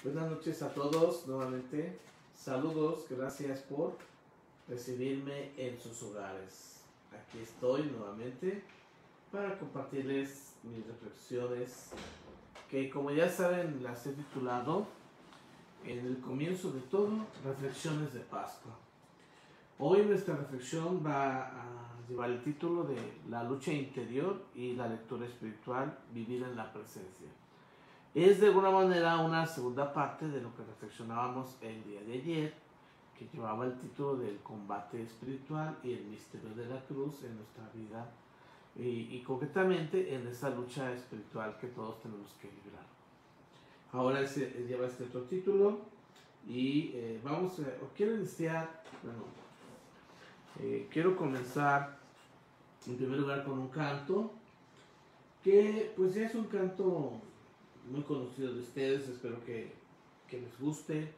Buenas noches a todos nuevamente. Saludos, gracias por recibirme en sus hogares. Aquí estoy nuevamente para compartirles mis reflexiones que, como ya saben, las he titulado en el comienzo de todo, Reflexiones de Pascua. Hoy nuestra reflexión va a llevar el título de La lucha interior y la lectura espiritual, vivir en la presencia. Es de alguna manera una segunda parte de lo que reflexionábamos el día de ayer, que llevaba el título del combate espiritual y el misterio de la cruz en nuestra vida y concretamente en esa lucha espiritual que todos tenemos que librar. Ahora lleva este otro título y quiero iniciar, quiero comenzar en primer lugar con un canto que pues ya es un canto muy conocido de ustedes, espero que les guste.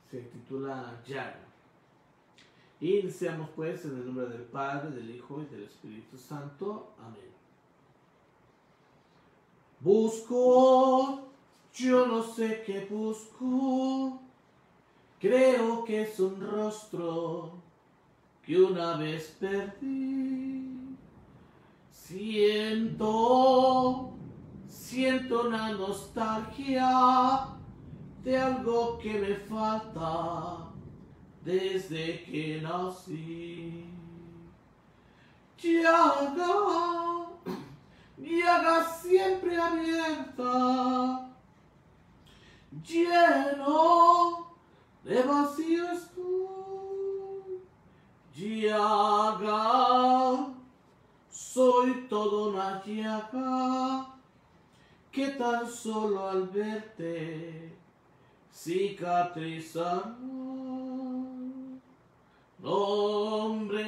Se titula Llaga. Y iniciamos pues en el nombre del Padre, del Hijo y del Espíritu Santo. Amén. Busco, yo no sé qué busco, creo que es un rostro que una vez perdí. Siento una nostalgia de algo que me falta desde que nací. Llaga siempre abierta, lleno de vacío estoy. Llaga, soy toda una llaga que tan solo al verte cicatrizamos. Nombre,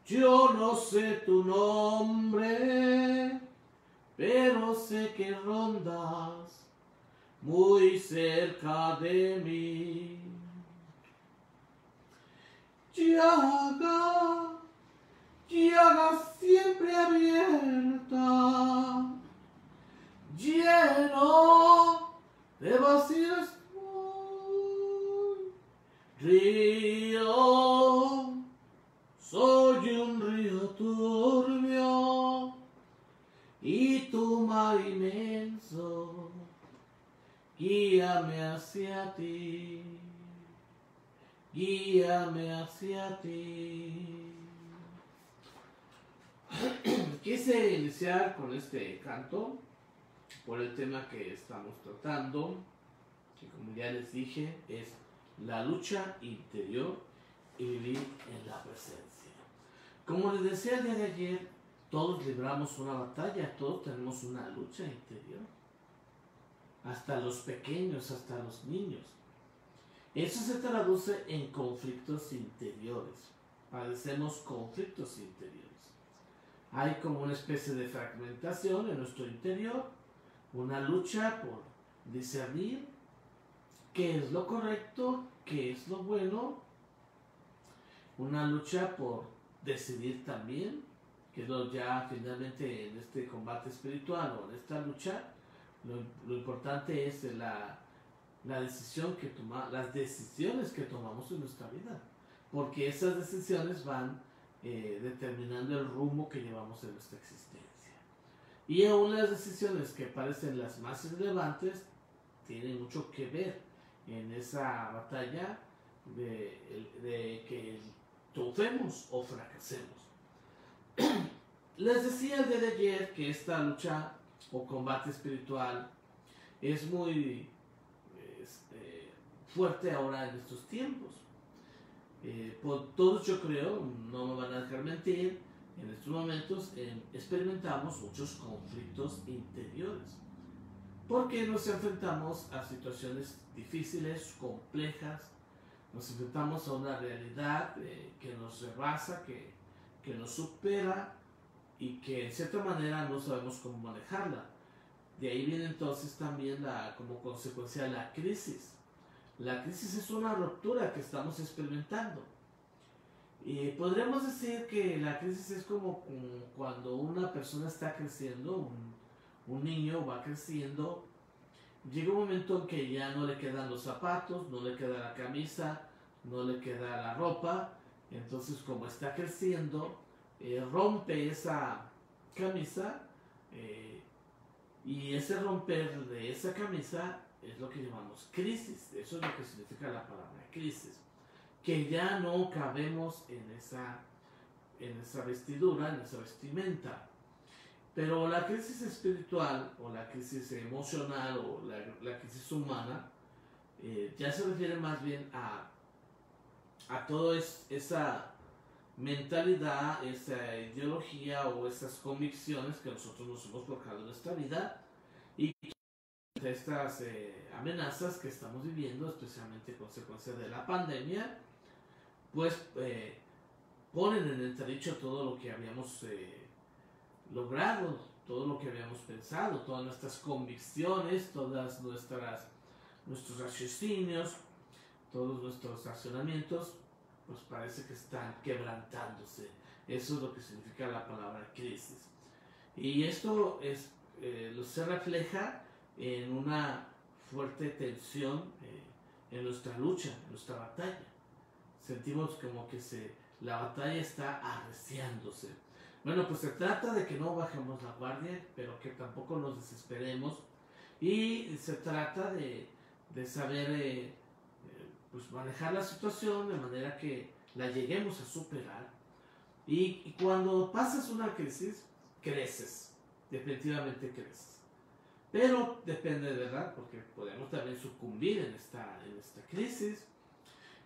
yo no sé tu nombre, pero sé que rondas muy cerca de mí. Llaga, llaga siempre abierta, lleno de vacío estoy. Río, soy un río turbio y tu mar inmenso, guíame hacia ti, guíame hacia ti. Quise iniciar con este canto por el tema que estamos tratando, que como ya les dije es la lucha interior y vivir en la presencia. Como les decía el día de ayer, todos libramos una batalla, todos tenemos una lucha interior, hasta los pequeños, hasta los niños. Eso se traduce en conflictos interiores, padecemos conflictos interiores. Hay como una especie de fragmentación en nuestro interior, una lucha por discernir qué es lo correcto, qué es lo bueno, una lucha por decidir también, que es lo ya finalmente en este combate espiritual o en esta lucha, lo importante es la decisión que las decisiones que tomamos en nuestra vida, porque esas decisiones van determinando el rumbo que llevamos en nuestra existencia. Y aún las decisiones que parecen las más relevantes tienen mucho que ver en esa batalla de que triunfemos o fracasemos. Les decía el día de ayer que esta lucha o combate espiritual es muy fuerte ahora en estos tiempos. Por todos, yo creo, no me van a dejar mentir, en estos momentos experimentamos muchos conflictos interiores, porque nos enfrentamos a situaciones difíciles, complejas, nos enfrentamos a una realidad que nos rebasa, que nos supera y que en cierta manera no sabemos cómo manejarla. De ahí viene entonces también como consecuencia la crisis. La crisis es una ruptura que estamos experimentando. Y podríamos decir que la crisis es como cuando una persona está creciendo, un niño va creciendo llega un momento en que ya no le quedan los zapatos, no le queda la camisa, no le queda la ropa. Entonces, como está creciendo, rompe esa camisa, y ese romper de esa camisa es lo que llamamos crisis. Eso es lo que significa la palabra crisis, que ya no cabemos en esa vestidura, en esa vestimenta. Pero la crisis espiritual o la crisis emocional o la crisis humana ya se refiere más bien a toda esa mentalidad, esa ideología o esas convicciones que nosotros nos hemos forjado en nuestra vida, y estas amenazas que estamos viviendo, especialmente consecuencia de la pandemia, pues ponen en entredicho todo lo que habíamos logrado, todo lo que habíamos pensado, todas nuestras convicciones, todas nuestros raciocinios, todos nuestros accionamientos, pues parece que están quebrantándose. Eso es lo que significa la palabra crisis. Y esto se refleja en una fuerte tensión en nuestra lucha, en nuestra batalla. Sentimos como que la batalla está arreciándose. Bueno, pues se trata de que no bajemos la guardia, pero que tampoco nos desesperemos. Y se trata de saber pues manejar la situación de manera que la lleguemos a superar. Y cuando pasas una crisis, creces. Definitivamente creces. Pero depende, ¿verdad? Porque podemos también sucumbir en esta crisis.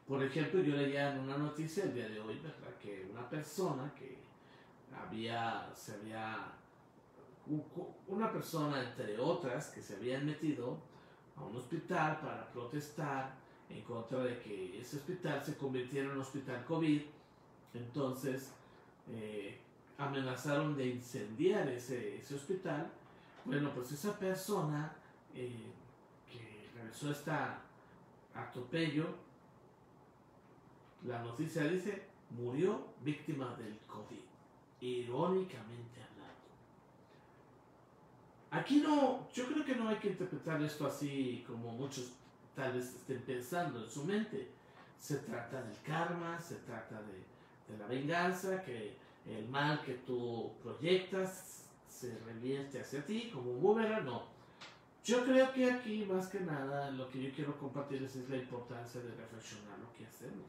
Por ejemplo, yo leía en una noticia el día de hoy, ¿verdad?, que una persona que una persona entre otras que se habían metido a un hospital para protestar en contra de que ese hospital se convirtiera en un hospital COVID. Entonces amenazaron de incendiar ese hospital. Bueno, pues esa persona que realizó este atropello, la noticia dice, murió víctima del COVID, irónicamente hablando. Aquí yo creo que no hay que interpretar esto así como muchos tal vez estén pensando en su mente. Se trata del karma, se trata de la venganza, que el mal que tú proyectas se revierte hacia ti como un boomerang. No. Yo creo que aquí más que nada lo que yo quiero compartirles es la importancia de reflexionar lo que hacemos,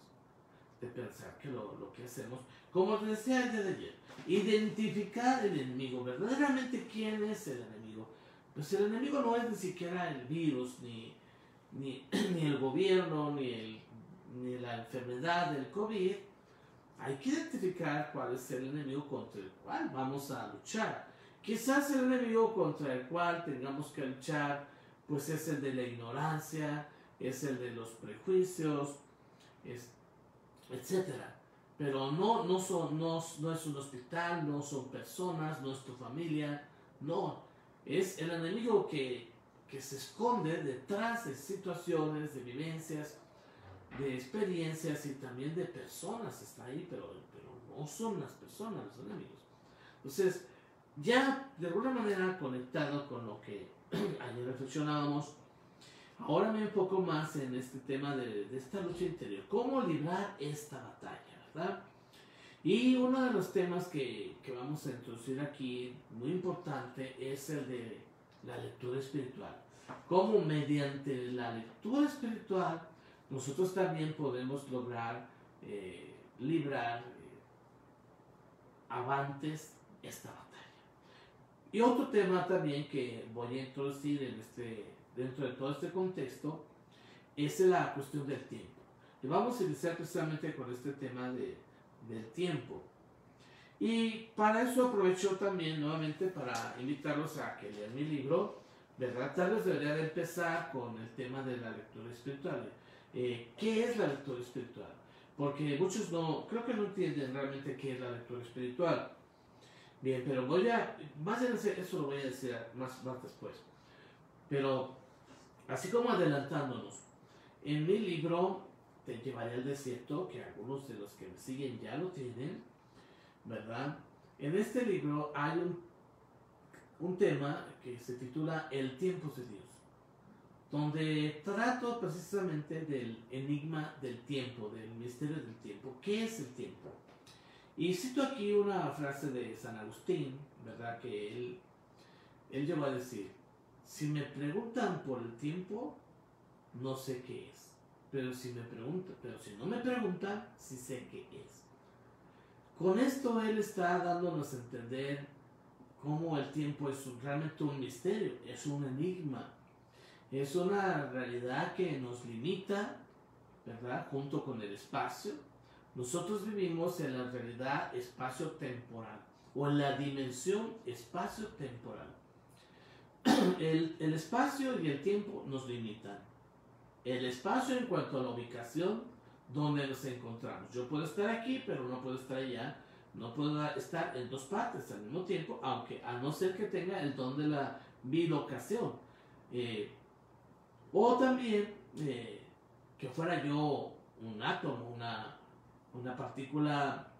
de pensar que lo que hacemos, como les decía el día de ayer, identificar el enemigo, verdaderamente quién es el enemigo. Pues el enemigo no es ni siquiera el virus, ni el gobierno, ni la enfermedad del COVID. Hay que identificar cuál es el enemigo contra el cual vamos a luchar. Quizás el enemigo contra el cual tengamos que luchar pues es el de la ignorancia, es el de los prejuicios, etcétera. Pero no es un hospital, no son personas, no es tu familia, no. Es el enemigo que se esconde detrás de situaciones, de vivencias, de experiencias y también de personas. Está ahí, pero no son las personas los enemigos. Entonces, ya de alguna manera conectado con lo que ayer reflexionábamos, ahora me enfoco más en este tema de esta lucha interior. ¿Cómo librar esta batalla, verdad? Y uno de los temas que vamos a introducir aquí, muy importante, es el de la lectura espiritual. Cómo mediante la lectura espiritual nosotros también podemos lograr librar avantes esta batalla. Y otro tema también que voy a introducir dentro de todo este contexto es la cuestión del tiempo. Y vamos a iniciar precisamente con este tema del tiempo. Y para eso aprovecho también nuevamente para invitarlos a que lean mi libro, ¿verdad? Tal vez debería de empezar con el tema de la lectura espiritual. ¿Qué es la lectura espiritual? Porque muchos creo que no entienden realmente qué es la lectura espiritual. Bien, pero más bien eso lo voy a decir más después. Pero, así como adelantándonos, en mi libro Te llevaré al desierto, que algunos de los que me siguen ya lo tienen, ¿verdad? En este libro hay un tema que se titula El tiempo de Dios. donde trato precisamente del enigma del tiempo, del misterio del tiempo. ¿Qué es el tiempo? Y cito aquí una frase de San Agustín, ¿verdad? Que él llegó a decir: si me preguntan por el tiempo, no sé qué es. Pero si no me preguntan, sí sé qué es. Con esto él está dándonos a entender cómo el tiempo es realmente un misterio, es un enigma, es una realidad que nos limita, ¿verdad? Junto con el espacio. Nosotros vivimos en la realidad espacio-temporal, o en la dimensión espacio-temporal. El espacio y el tiempo nos limitan. El espacio en cuanto a la ubicación donde nos encontramos. Yo puedo estar aquí, pero no puedo estar allá. No puedo estar en dos partes al mismo tiempo, aunque a no ser que tenga el don de la bilocación. O también que fuera yo un átomo, una partícula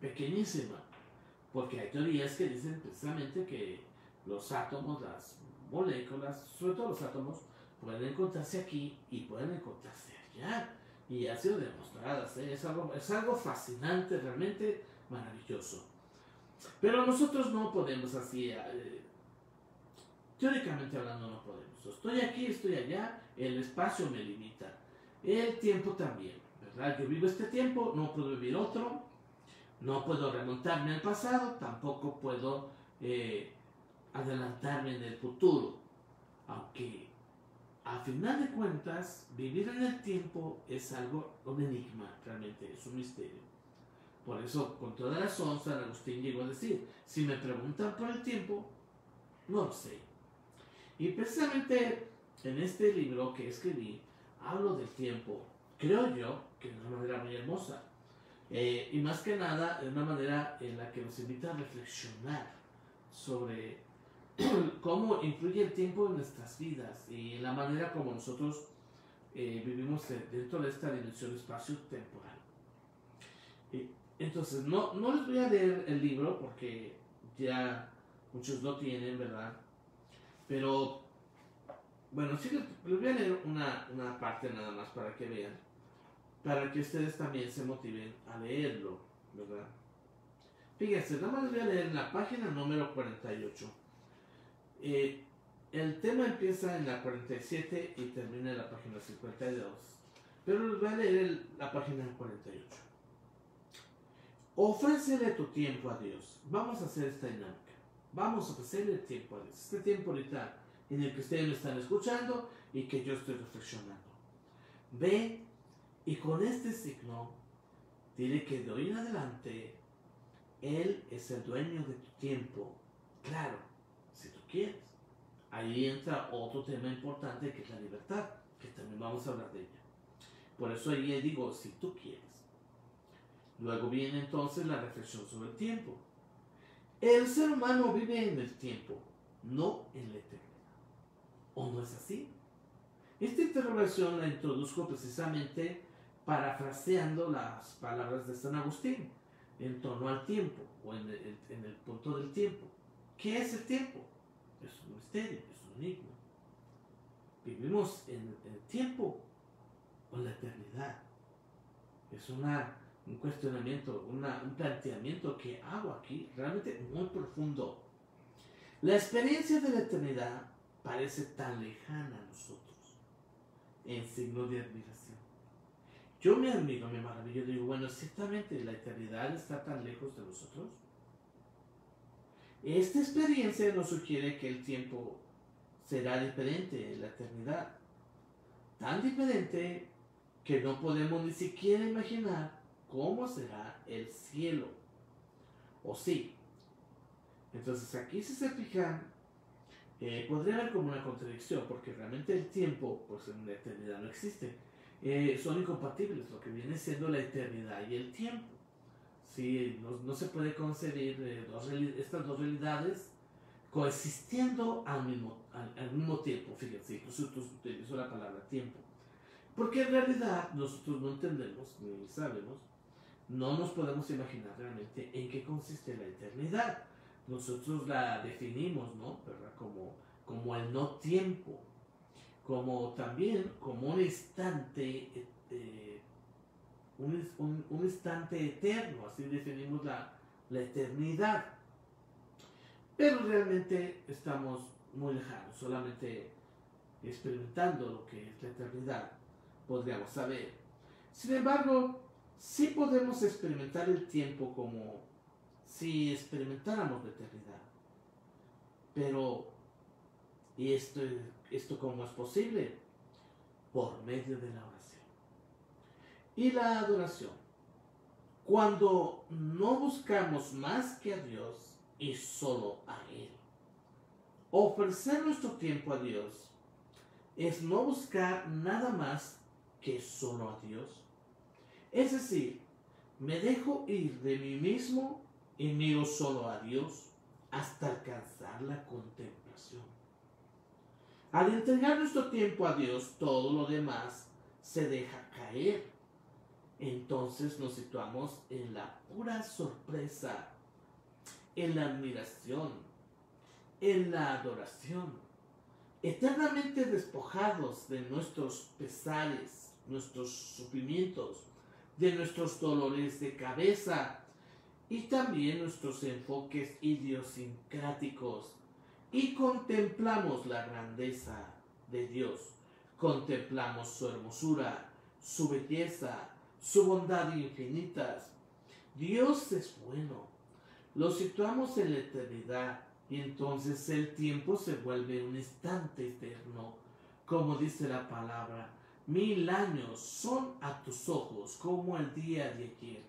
pequeñísima. Porque hay teorías que dicen precisamente que los átomos, las moléculas, sobre todo los átomos, pueden encontrarse aquí y pueden encontrarse allá. Y ha sido demostrado, ¿eh? Es algo fascinante, realmente maravilloso. Pero nosotros no podemos así, teóricamente hablando no podemos. Estoy aquí, estoy allá, el espacio me limita. El tiempo también, ¿verdad? Yo vivo este tiempo, no puedo vivir otro. No puedo remontarme al pasado, tampoco puedo adelantarme en el futuro. Aunque, a final de cuentas, vivir en el tiempo es un enigma, realmente, es un misterio. Por eso, con toda razón, San Agustín llegó a decir: si me preguntan por el tiempo, no lo sé. Y precisamente en este libro que escribí, hablo del tiempo, creo yo, que de una manera muy hermosa. Y más que nada, de una manera en la que nos invita a reflexionar sobre cómo influye el tiempo en nuestras vidas y en la manera como nosotros vivimos dentro de esta dimensión espacio-temporal. Entonces, no les voy a leer el libro porque ya muchos lo tienen, ¿verdad? Pero, bueno, sí les voy a leer una parte nada más para que vean, para que ustedes también se motiven a leerlo, ¿verdad? Fíjense, nada más les voy a leer en la página número 48. El tema empieza en la 47 y termina en la página 52, pero les voy a leer la página 48. Ofrécele tu tiempo a Dios. Vamos a hacer esta dinámica. Vamos a ofrecerle el tiempo a Dios. Este tiempo ahorita en el que ustedes me están escuchando y que yo estoy reflexionando. Ve y con este signo, dile que de hoy en adelante, Él es el dueño de tu tiempo. Claro, si tú quieres. Ahí entra otro tema importante que es la libertad, que también vamos a hablar de ella. Por eso ahí digo, si tú quieres. Luego viene entonces la reflexión sobre el tiempo. El ser humano vive en el tiempo, no en la eternidad. ¿O no es así? Esta interrogación la introduzco precisamente parafraseando las palabras de San Agustín en torno al tiempo o en el punto del tiempo. ¿Qué es el tiempo? Es un misterio, es un enigma. ¿Vivimos en el tiempo o en la eternidad? Es un cuestionamiento, un planteamiento que hago aquí realmente muy profundo. La experiencia de la eternidad parece tan lejana a nosotros, en signo de admiración. Yo me admiro, me maravillo, digo, bueno, ciertamente la eternidad está tan lejos de nosotros. Esta experiencia nos sugiere que el tiempo será diferente en la eternidad, tan diferente que no podemos ni siquiera imaginar cómo será el cielo. ¿O sí? Entonces aquí, si se fijan, podría haber como una contradicción, porque realmente el tiempo, pues en la eternidad no existe. Son incompatibles, lo que viene siendo la eternidad y el tiempo. Sí, no se puede concebir estas dos realidades coexistiendo al mismo tiempo. Fíjense, incluso utilizo la palabra tiempo. Porque en realidad nosotros no entendemos, ni sabemos, no nos podemos imaginar realmente en qué consiste la eternidad. Nosotros la definimos, ¿no? ¿Verdad? como el no tiempo, como también como un instante, un instante eterno, así definimos la eternidad. Pero realmente estamos muy lejanos, solamente experimentando lo que es la eternidad, podríamos saber. Sin embargo, sí podemos experimentar el tiempo como si experimentáramos la eternidad. Pero, ¿y esto cómo es posible? Por medio de la oración y la adoración. Cuando no buscamos más que a Dios y solo a Él. Ofrecer nuestro tiempo a Dios es no buscar nada más que solo a Dios. Es decir, me dejo ir de mí mismo y miro solo a Dios hasta alcanzar la contemplación. Al entregar nuestro tiempo a Dios, todo lo demás se deja caer. Entonces nos situamos en la pura sorpresa, en la admiración, en la adoración, eternamente despojados de nuestros pesares, nuestros sufrimientos, de nuestros dolores de cabeza y también nuestros enfoques idiosincráticos, y contemplamos la grandeza de Dios, contemplamos su hermosura, su belleza, su bondad infinitas. Dios es bueno. Lo situamos en la eternidad y entonces el tiempo se vuelve un instante eterno. Como dice la palabra, 1000 años son a tus ojos como el día de ayer,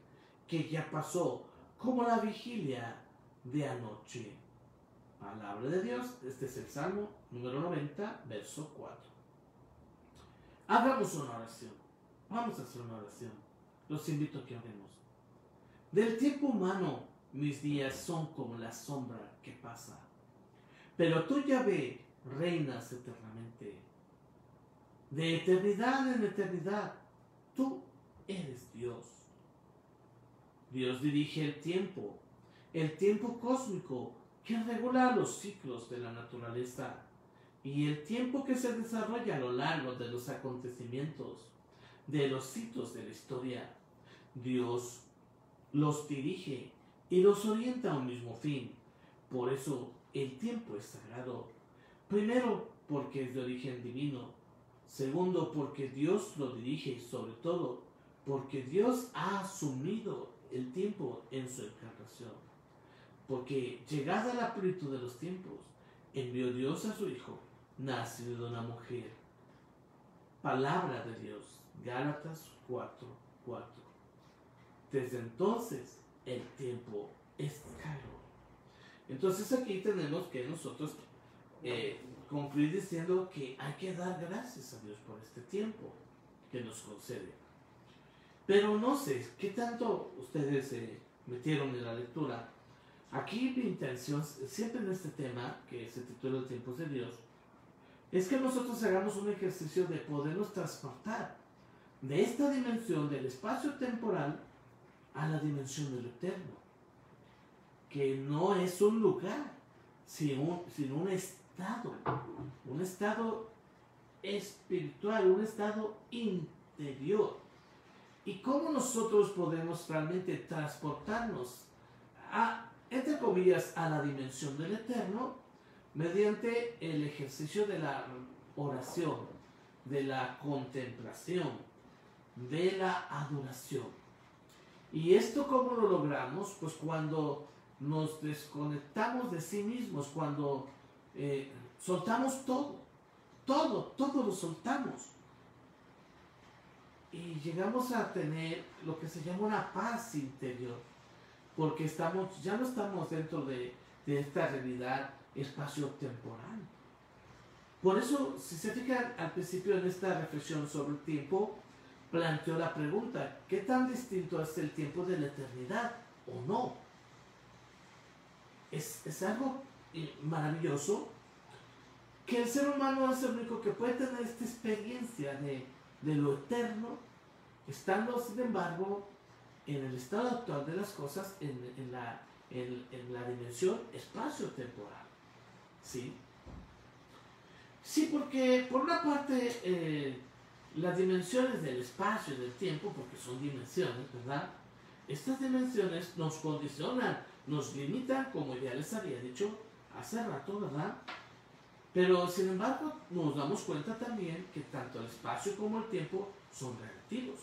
que ya pasó, como la vigilia de anoche. Palabra de Dios, este es el Salmo número 90, verso 4. Hagamos una oración. Vamos a hacer una oración. Los invito a que oremos. Del tiempo humano, mis días son como la sombra que pasa. Pero tú, Yahvé, reinas eternamente. De eternidad en eternidad, tú eres Dios. Dios dirige el tiempo cósmico que regula los ciclos de la naturaleza y el tiempo que se desarrolla a lo largo de los acontecimientos, de los hitos de la historia. Dios los dirige y los orienta a un mismo fin. Por eso el tiempo es sagrado. Primero, porque es de origen divino. Segundo, porque Dios lo dirige y sobre todo, porque Dios ha asumido el tiempo en su encarnación. Porque llegada la plenitud de los tiempos, envió Dios a su Hijo, nacido de una mujer. Palabra de Dios, Gálatas 4:4. Desde entonces, el tiempo es caro. Entonces aquí tenemos que nosotros concluir diciendo que hay que dar gracias a Dios por este tiempo que nos concede. Pero no sé, ¿qué tanto ustedes se metieron en la lectura? Aquí mi intención, siempre en este tema, que se titula Tiempos de Dios, es que nosotros hagamos un ejercicio de podernos transportar de esta dimensión del espacio temporal a la dimensión del eterno, que no es un lugar, sino un estado espiritual, un estado interior. ¿Y cómo nosotros podemos realmente transportarnos entre comillas, a la dimensión del eterno? Mediante el ejercicio de la oración, de la contemplación, de la adoración. ¿Y esto cómo lo logramos? Pues cuando nos desconectamos de sí mismos, cuando soltamos todo lo soltamos. Y llegamos a tener lo que se llama una paz interior, porque ya no estamos dentro de esta realidad espacio-temporal. Por eso, si se fijan al principio en esta reflexión sobre el tiempo, planteó la pregunta, ¿qué tan distinto es el tiempo de la eternidad o no? Es algo maravilloso que el ser humano es el único que puede tener esta experiencia de lo eterno, estando sin embargo en el estado actual de las cosas, en la dimensión espacio-temporal. ¿Sí? Sí, porque por una parte las dimensiones del espacio y del tiempo, porque son dimensiones, ¿verdad? Estas dimensiones nos condicionan, nos limitan, como ya les había dicho hace rato, ¿verdad? Pero sin embargo nos damos cuenta también que tanto el espacio como el tiempo son relativos.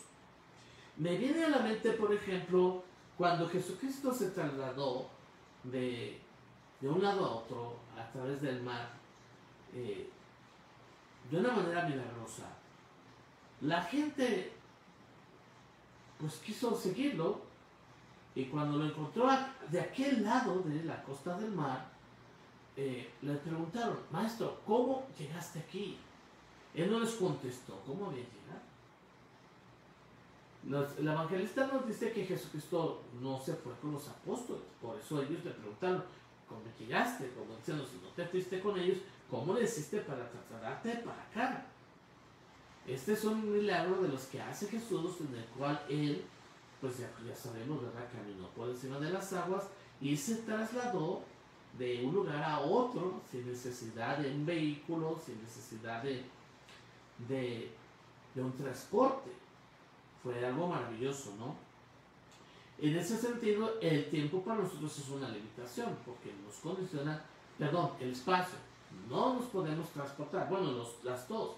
Me viene a la mente, por ejemplo, cuando Jesucristo se trasladó de un lado a otro a través del mar, de una manera milagrosa. La gente pues quiso seguirlo, y cuando lo encontró de aquel lado de la costa del mar, le preguntaron: maestro, ¿cómo llegaste aquí? Él no les contestó cómo había llegado. El evangelista nos dice que Jesucristo no se fue con los apóstoles, por eso ellos le preguntaron: ¿cómo llegaste? Como diciendo, si no te fuiste con ellos, ¿cómo le hiciste para trasladarte para acá? Este es un milagro de los que hace Jesús, en el cual Él, pues ya sabemos, ¿verdad?, caminó por encima de las aguas y se trasladó de un lugar a otro sin necesidad de un vehículo, sin necesidad de un transporte. Fue algo maravilloso, ¿no? En ese sentido, el tiempo para nosotros es una limitación, porque nos condiciona, perdón, el espacio. No nos podemos transportar, bueno, las dos,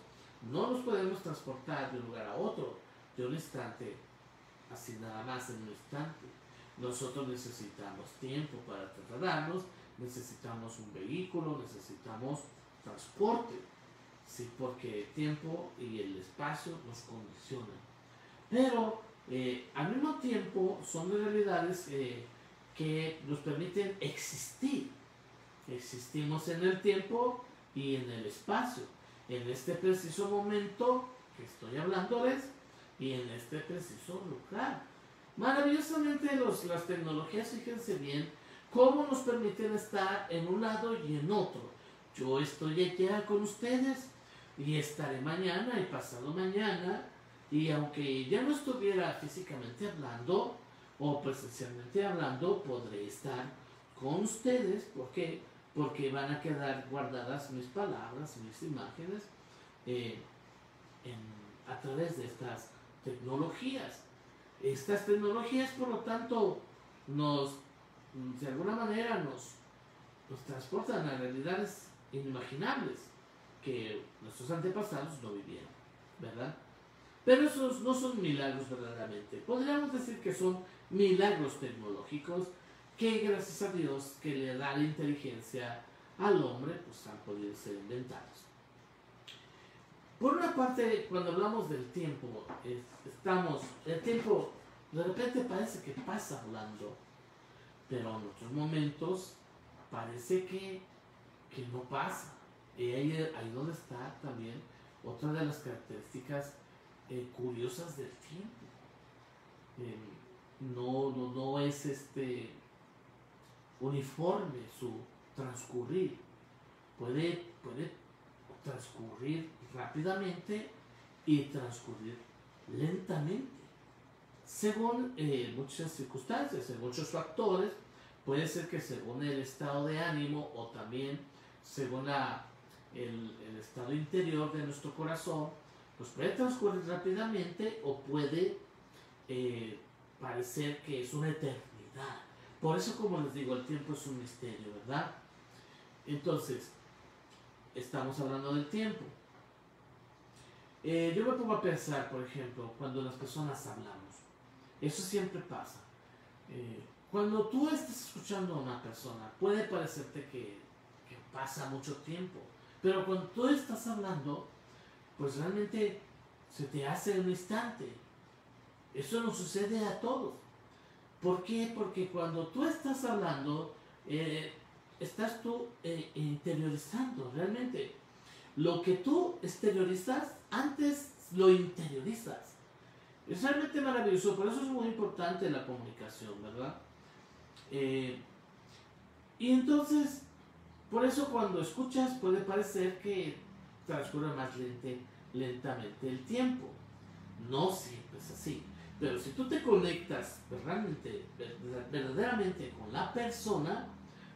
no nos podemos transportar de un lugar a otro, de un instante, así nada más en un instante. Nosotros necesitamos tiempo para trasladarnos, necesitamos un vehículo, necesitamos transporte, sí, porque el tiempo y el espacio nos condicionan. Pero al mismo tiempo son realidades que nos permiten existir. Existimos en el tiempo y en el espacio, en este preciso momento que estoy hablándoles y en este preciso lugar. Maravillosamente las tecnologías, fíjense bien, cómo nos permiten estar en un lado y en otro. Yo estoy aquí con ustedes y estaré mañana y pasado mañana, y aunque ya no estuviera físicamente hablando o presencialmente hablando, podré estar con ustedes. ¿Por qué? Porque van a quedar guardadas mis palabras, mis imágenes a través de estas tecnologías. Estas tecnologías, por lo tanto, de alguna manera nos transportan a realidades inimaginables que nuestros antepasados no vivieron, ¿verdad? Pero esos no son milagros verdaderamente. Podríamos decir que son milagros tecnológicos que, gracias a Dios, que le da la inteligencia al hombre, pues han podido ser inventados. Por una parte, cuando hablamos del tiempo, el tiempo de repente parece que pasa volando, pero en otros momentos parece que no pasa. Y ahí donde está también otra de las características curiosas del tiempo. No es uniforme su transcurrir. Puede transcurrir rápidamente y transcurrir lentamente, según muchas circunstancias, en muchos factores. Puede ser que según el estado de ánimo, o también según el estado interior de nuestro corazón, pues puede transcurrir rápidamente o puede parecer que es una eternidad. Por eso, como les digo, el tiempo es un misterio, ¿verdad? Entonces, estamos hablando del tiempo. Yo me pongo a pensar, por ejemplo, cuando las personas hablamos. Eso siempre pasa. Cuando tú estás escuchando a una persona, puede parecerte que pasa mucho tiempo. Pero cuando tú estás hablando, pues realmente se te hace en un instante. Eso nos sucede a todos. ¿Por qué? Porque cuando tú estás hablando, estás tú interiorizando realmente. Lo que tú exteriorizas, antes lo interiorizas. Es realmente maravilloso, por eso es muy importante la comunicación, ¿verdad? Y entonces, por eso cuando escuchas puede parecer que transcurre más lentamente el tiempo. No siempre es así. Pero si tú te conectas verdaderamente con la persona,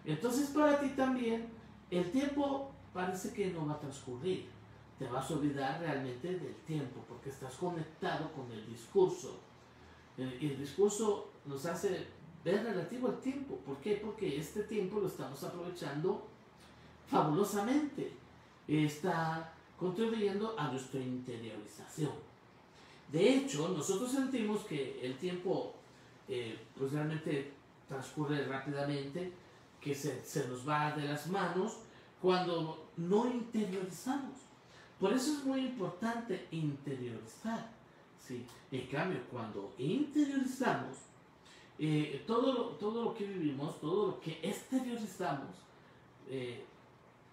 entonces para ti también el tiempo parece que no va a transcurrir. Te vas a olvidar realmente del tiempo porque estás conectado con el discurso. El discurso nos hace ver relativo al tiempo. ¿Por qué? Porque este tiempo lo estamos aprovechando fabulosamente. Está contribuyendo a nuestra interiorización. De hecho, nosotros sentimos que el tiempo pues realmente transcurre rápidamente, que se nos va de las manos cuando no interiorizamos. Por eso es muy importante interiorizar. ¿Sí? En cambio, cuando interiorizamos, todo lo que vivimos, todo lo que exteriorizamos,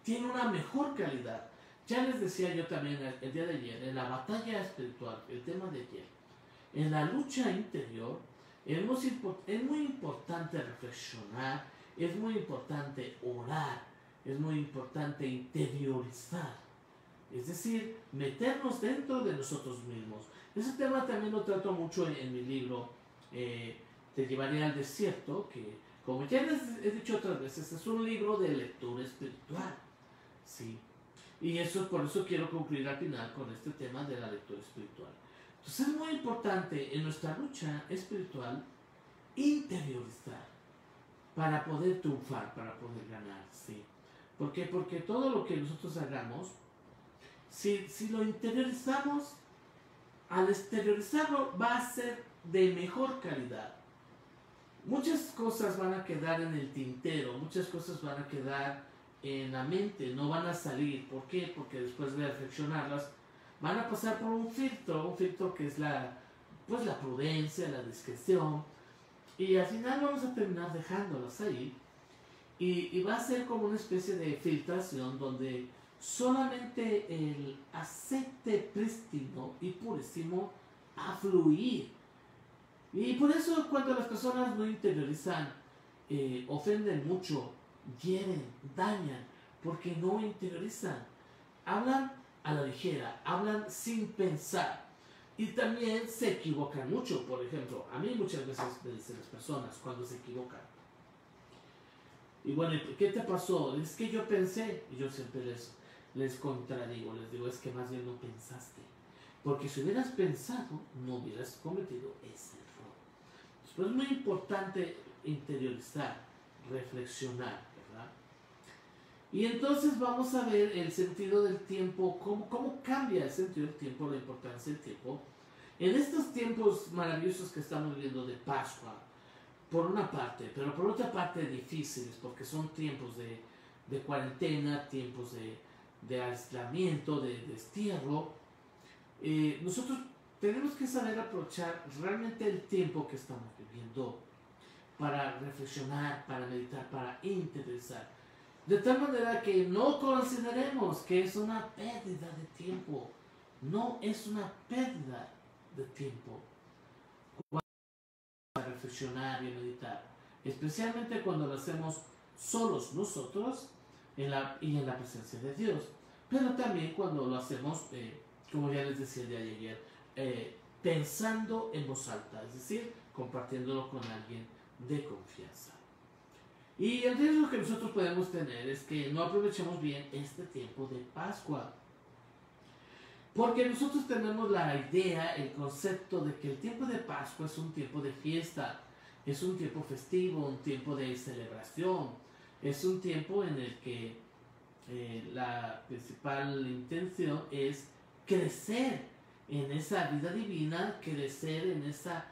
tiene una mejor calidad. Ya les decía yo también el día de ayer, en la batalla espiritual, el tema de ayer, en la lucha interior, es muy importante reflexionar, es muy importante orar, es muy importante interiorizar. Es decir, meternos dentro de nosotros mismos. Ese tema también lo trato mucho en mi libro, Te llevaré al desierto, que como ya les he dicho otras veces, es un libro de lectura espiritual. ¿Sí? Y eso, por eso quiero concluir al final con este tema de la lectura espiritual. Entonces es muy importante en nuestra lucha espiritual interiorizar para poder triunfar, para poder ganar. ¿Sí? ¿Por qué? Porque todo lo que nosotros hagamos, si lo interiorizamos, al exteriorizarlo va a ser de mejor calidad. Muchas cosas van a quedar en el tintero, muchas cosas van a quedar en la mente, no van a salir. ¿Por qué? Porque después de reflexionarlas van a pasar por un filtro que es la prudencia, la discreción, y al final vamos a terminar dejándolas ahí, y va a ser como una especie de filtración donde solamente el aceite prístino y purísimo a fluir. Y por eso cuando las personas no interiorizan, ofenden mucho, hieren, dañan, porque no interiorizan. Hablan a la ligera, hablan sin pensar. Y también se equivocan mucho. Por ejemplo, a mí muchas veces me dicen las personas cuando se equivocan: y bueno, ¿qué te pasó? Es que yo pensé. Y yo siempre les contradigo, les digo: es que más bien no pensaste. Porque si hubieras pensado, no hubieras cometido ese error. Pero es muy importante interiorizar, reflexionar, ¿verdad? Y entonces vamos a ver el sentido del tiempo, cómo cambia el sentido del tiempo, la importancia del tiempo. En estos tiempos maravillosos que estamos viviendo de Pascua, por una parte, pero por otra parte difíciles, porque son tiempos de cuarentena, tiempos de aislamiento, de destierro. Nosotros tenemos que saber aprovechar realmente el tiempo que estamos viviendo para reflexionar, para meditar, para interiorizar. De tal manera que no consideremos que es una pérdida de tiempo. No es una pérdida de tiempo para reflexionar y meditar. Especialmente cuando lo hacemos solos nosotros y en la presencia de Dios. Pero también cuando lo hacemos, como ya les decía el día de ayer, pensando en voz alta, es decir, compartiéndolo con alguien de confianza. Y el riesgo que nosotros podemos tener es que no aprovechemos bien este tiempo de Pascua. Porque nosotros tenemos la idea, el concepto de que el tiempo de Pascua es un tiempo de fiesta, es un tiempo festivo, un tiempo de celebración, es un tiempo en el que la principal intención es crecer en esa vida divina, crecer en esa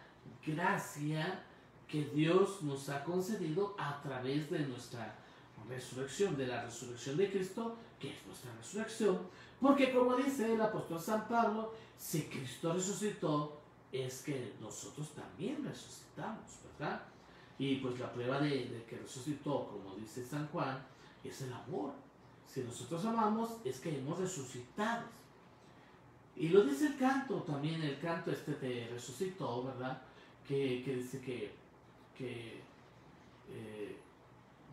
gracia que Dios nos ha concedido a través de nuestra resurrección, de la resurrección de Cristo, que es nuestra resurrección. Porque como dice el apóstol San Pablo, si Cristo resucitó, es que nosotros también resucitamos, ¿verdad? Y pues la prueba de que resucitó, como dice San Juan, es el amor. Si nosotros amamos, es que hemos resucitado. Y lo dice el canto también, el canto de resucitó, ¿verdad? Que dice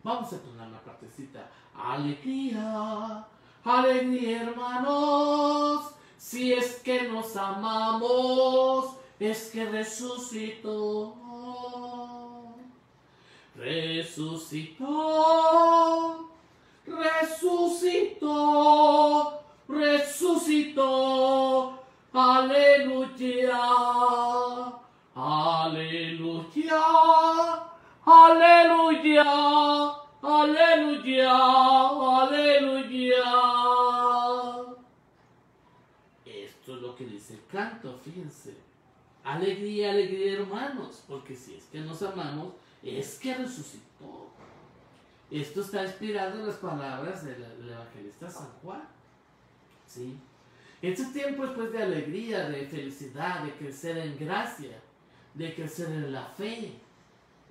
vamos a poner una partecita. Alegría, alegría, hermanos, si es que nos amamos, es que resucitó. Resucitó, resucitó, resucitó, aleluya, aleluya, aleluya, aleluya, aleluya. Esto es lo que dice el canto, fíjense. Alegría, alegría, hermanos, porque si es que nos amamos, es que resucitó. Esto está inspirado en las palabras del evangelista San Juan. ¿Sí? Este tiempo es pues de alegría, de felicidad, de crecer en gracia, de crecer en la fe.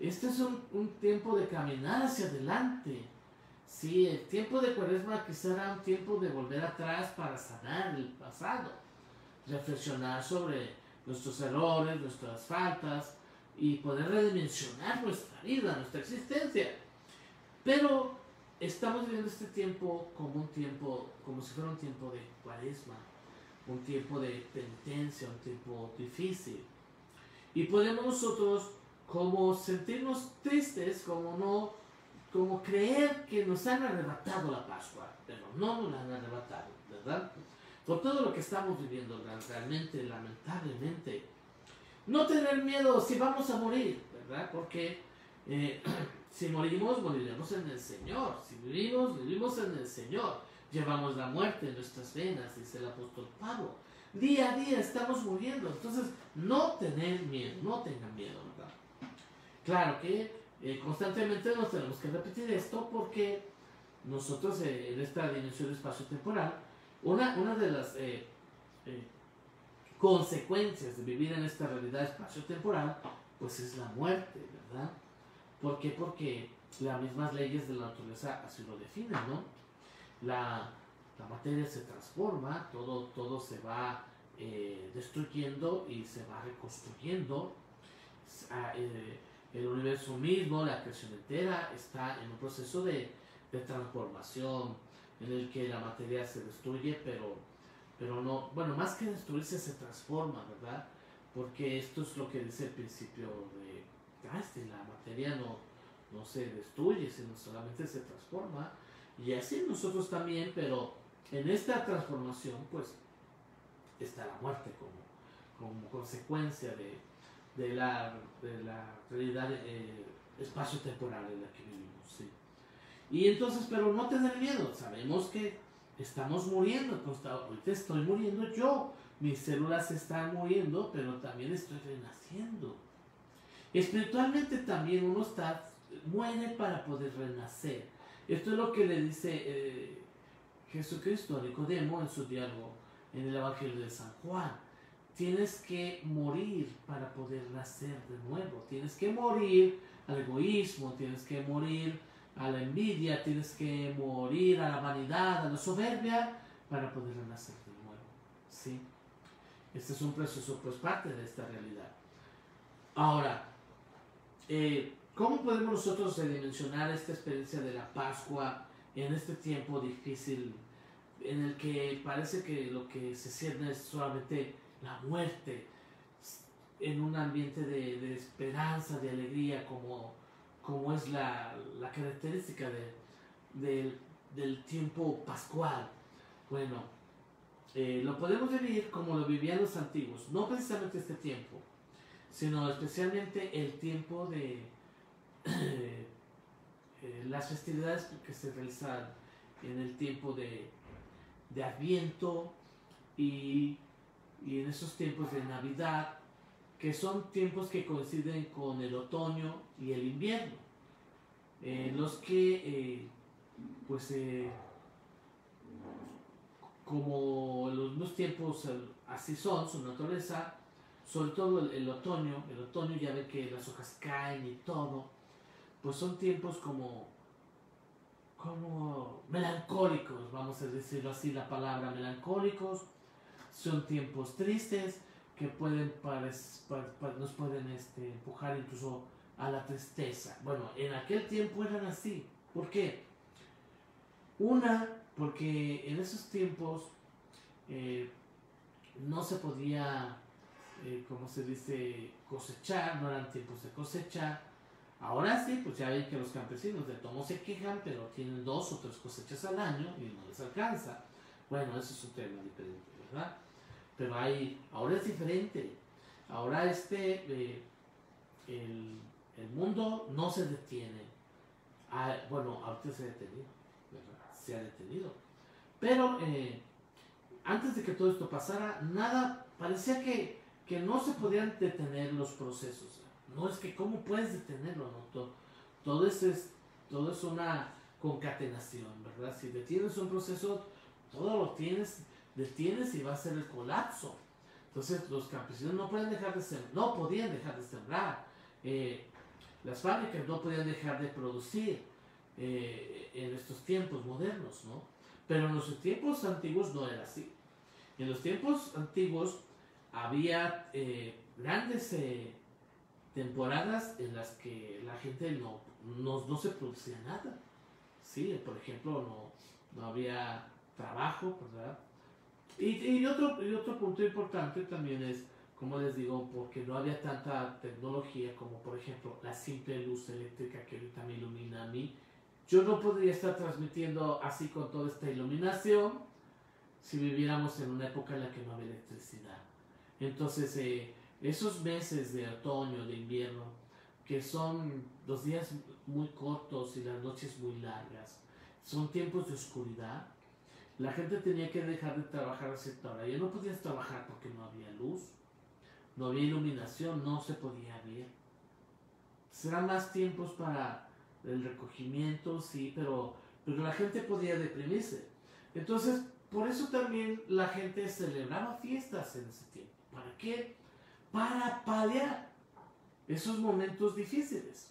Este es un tiempo de caminar hacia adelante. Sí, el tiempo de Cuaresma quizá era un tiempo de volver atrás para sanar el pasado, reflexionar sobre nuestros errores, nuestras faltas y poder redimensionar nuestra vida, nuestra existencia. Pero estamos viviendo este tiempo como si fuera un tiempo de Cuaresma, un tiempo de penitencia, un tiempo difícil. Y podemos nosotros como sentirnos tristes, como creer que nos han arrebatado la Pascua, pero no nos la han arrebatado, ¿verdad? Por todo lo que estamos viviendo realmente, lamentablemente. No tener miedo si vamos a morir, ¿verdad? Porque si morimos, moriremos en el Señor. Si vivimos, vivimos en el Señor. Llevamos la muerte en nuestras venas, dice el apóstol Pablo. Día a día estamos muriendo. Entonces, no tener miedo, no tengan miedo, ¿verdad? Claro que constantemente nos tenemos que repetir esto porque nosotros en esta dimensión espacio-temporal, una de las consecuencias de vivir en esta realidad espacio-temporal, pues es la muerte, ¿verdad? ¿Por qué? Porque las mismas leyes de la naturaleza así lo definen, ¿no? La materia se transforma, todo se va destruyendo y se va reconstruyendo. El universo mismo, la creación entera, está en un proceso de transformación en el que la materia se destruye, pero no, bueno, más que destruirse se transforma, ¿verdad? Porque esto es lo que dice el principio de Einstein, la materia no se destruye, sino solamente se transforma, y así nosotros también, pero en esta transformación pues está la muerte como consecuencia de la realidad espacio-temporal en la que vivimos, ¿sí? Y entonces, pero no tener miedo, sabemos que estamos muriendo, ahorita estoy muriendo yo, mis células están muriendo, pero también estoy renaciendo. Espiritualmente también uno muere para poder renacer. Esto es lo que le dice Jesucristo a Nicodemo en su diálogo en el Evangelio de San Juan. Tienes que morir para poder nacer de nuevo. Tienes que morir al egoísmo, tienes que morir a la envidia, tienes que morir a la vanidad, a la soberbia, para poder renacer de nuevo. ¿Sí? Este es un proceso, pues parte de esta realidad. Ahora, ¿cómo podemos nosotros redimensionar esta experiencia de la Pascua en este tiempo difícil en el que parece que lo que se siente es solamente la muerte, en un ambiente de esperanza, de alegría, como es la característica del tiempo pascual? Bueno, lo podemos vivir como lo vivían los antiguos, no precisamente este tiempo, sino especialmente el tiempo de las festividades que se realizan en el tiempo de Adviento y en esos tiempos de Navidad, que son tiempos que coinciden con el otoño y el invierno, los que como los mismos tiempos así son, su naturaleza, sobre todo el otoño ya ve que las hojas caen y todo, pues son tiempos como melancólicos, vamos a decirlo así, la palabra melancólicos. Son tiempos tristes que nos pueden empujar incluso a la tristeza. Bueno, en aquel tiempo eran así. ¿Por qué? Porque en esos tiempos no se podía, como se dice, cosechar, no eran tiempos de cosecha, Ahora sí, pues ya ven que los campesinos de todo se quejan, pero tienen 2 o 3 cosechas al año y no les alcanza. Bueno, ese es un tema diferente, ¿verdad? Pero ahora es diferente. Ahora el mundo no se detiene. Bueno, ahorita se ha detenido, ¿verdad? Se ha detenido. Pero antes de que todo esto pasara, nada, parecía que no se podían detener los procesos. No, es que ¿cómo puedes detenerlo? No? Todo es una concatenación, ¿verdad? Si detienes un proceso, todo lo detienes y va a ser el colapso. Entonces los campesinos no podían dejar de sembrar. Las fábricas no podían dejar de producir en estos tiempos modernos, ¿no? Pero en los tiempos antiguos no era así. En los tiempos antiguos había grandes temporadas en las que la gente no se producía nada. Sí, por ejemplo, no había trabajo, ¿verdad? Y otro punto importante también es, como les digo, porque no había tanta tecnología como, por ejemplo, la simple luz eléctrica que ahorita me ilumina a mí. Yo no podría estar transmitiendo así con toda esta iluminación si viviéramos en una época en la que no había electricidad. Entonces, esos meses de otoño, de invierno, que son los días muy cortos y las noches muy largas, son tiempos de oscuridad. La gente tenía que dejar de trabajar a cierta hora. Ya no podías trabajar porque no había luz, no había iluminación, no se podía ver. Serán más tiempos para el recogimiento, sí, pero la gente podía deprimirse. Entonces, por eso también la gente celebraba fiestas en ese tiempo. ¿Para qué? Para paliar esos momentos difíciles.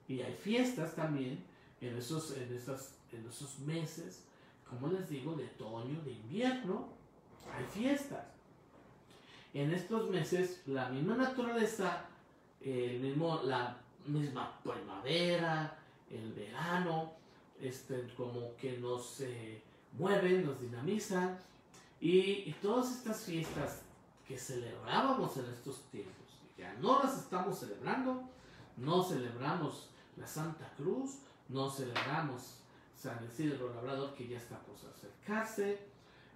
Y hay fiestas también en esos meses, como les digo, de otoño, de invierno. Hay fiestas. En estos meses, la misma naturaleza, la misma primavera, el verano, como que nos mueven, nos dinamizan. Y todas estas fiestas que celebrábamos en estos tiempos, ya no las estamos celebrando. No celebramos la Santa Cruz, no celebramos San Isidro Labrador, que ya está por acercarse.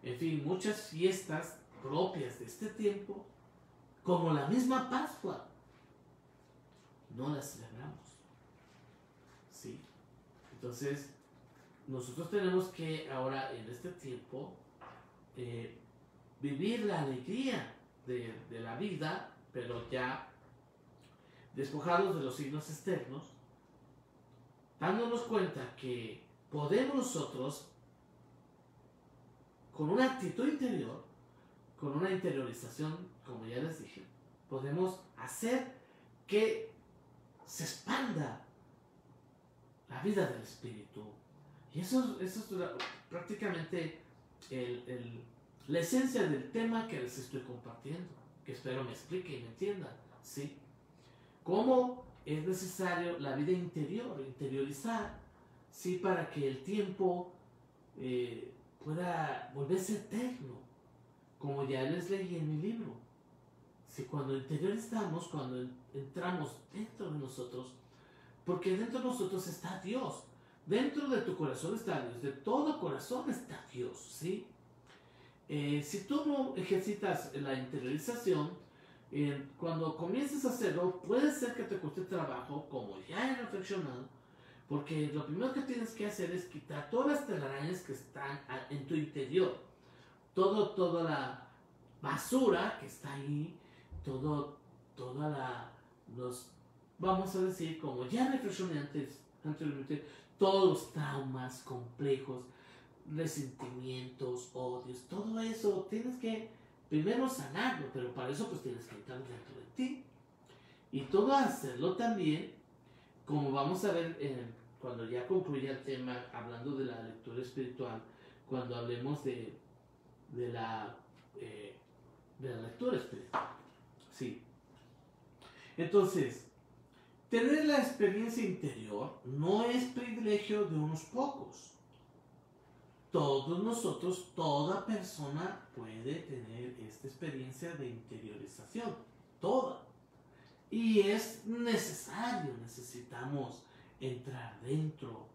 En fin, muchas fiestas propias de este tiempo, como la misma Pascua, no las celebramos. ¿Sí? Entonces, nosotros tenemos que ahora, en este tiempo, vivir la alegría de la vida, pero ya despojados de los signos externos, dándonos cuenta que podemos nosotros, con una actitud interior, con una interiorización, como ya les dije, podemos hacer que se expanda la vida del espíritu. Y eso es prácticamente la esencia del tema que les estoy compartiendo, que espero me explique y me entiendan, ¿sí? Cómo es necesario la vida interior, interiorizar, ¿sí? Para que el tiempo pueda volverse eterno, como ya les leí en mi libro. ¿Sí? Cuando interiorizamos, cuando entramos dentro de nosotros, porque dentro de nosotros está Dios, dentro de tu corazón está Dios, de todo corazón está Dios, ¿sí? Si tú no ejercitas la interiorización, cuando comiences a hacerlo, puede ser que te cueste trabajo, como ya he reflexionado, porque lo primero que tienes que hacer es quitar todas las telarañas que están en tu interior, toda la basura que está ahí, vamos a decir, como ya reflexioné anteriormente, todos los traumas complejos, resentimientos, odios, todo eso tienes que primero sanarlo, pero para eso pues tienes que entrar dentro de ti. Y todo hacerlo también, como vamos a ver cuando ya concluya el tema, hablando de la lectura espiritual, cuando hablemos de la lectura espiritual. Sí. Entonces, tener la experiencia interior no es privilegio de unos pocos. Todos nosotros, toda persona puede tener esta experiencia de interiorización. Toda. Y es necesario, necesitamos entrar dentro.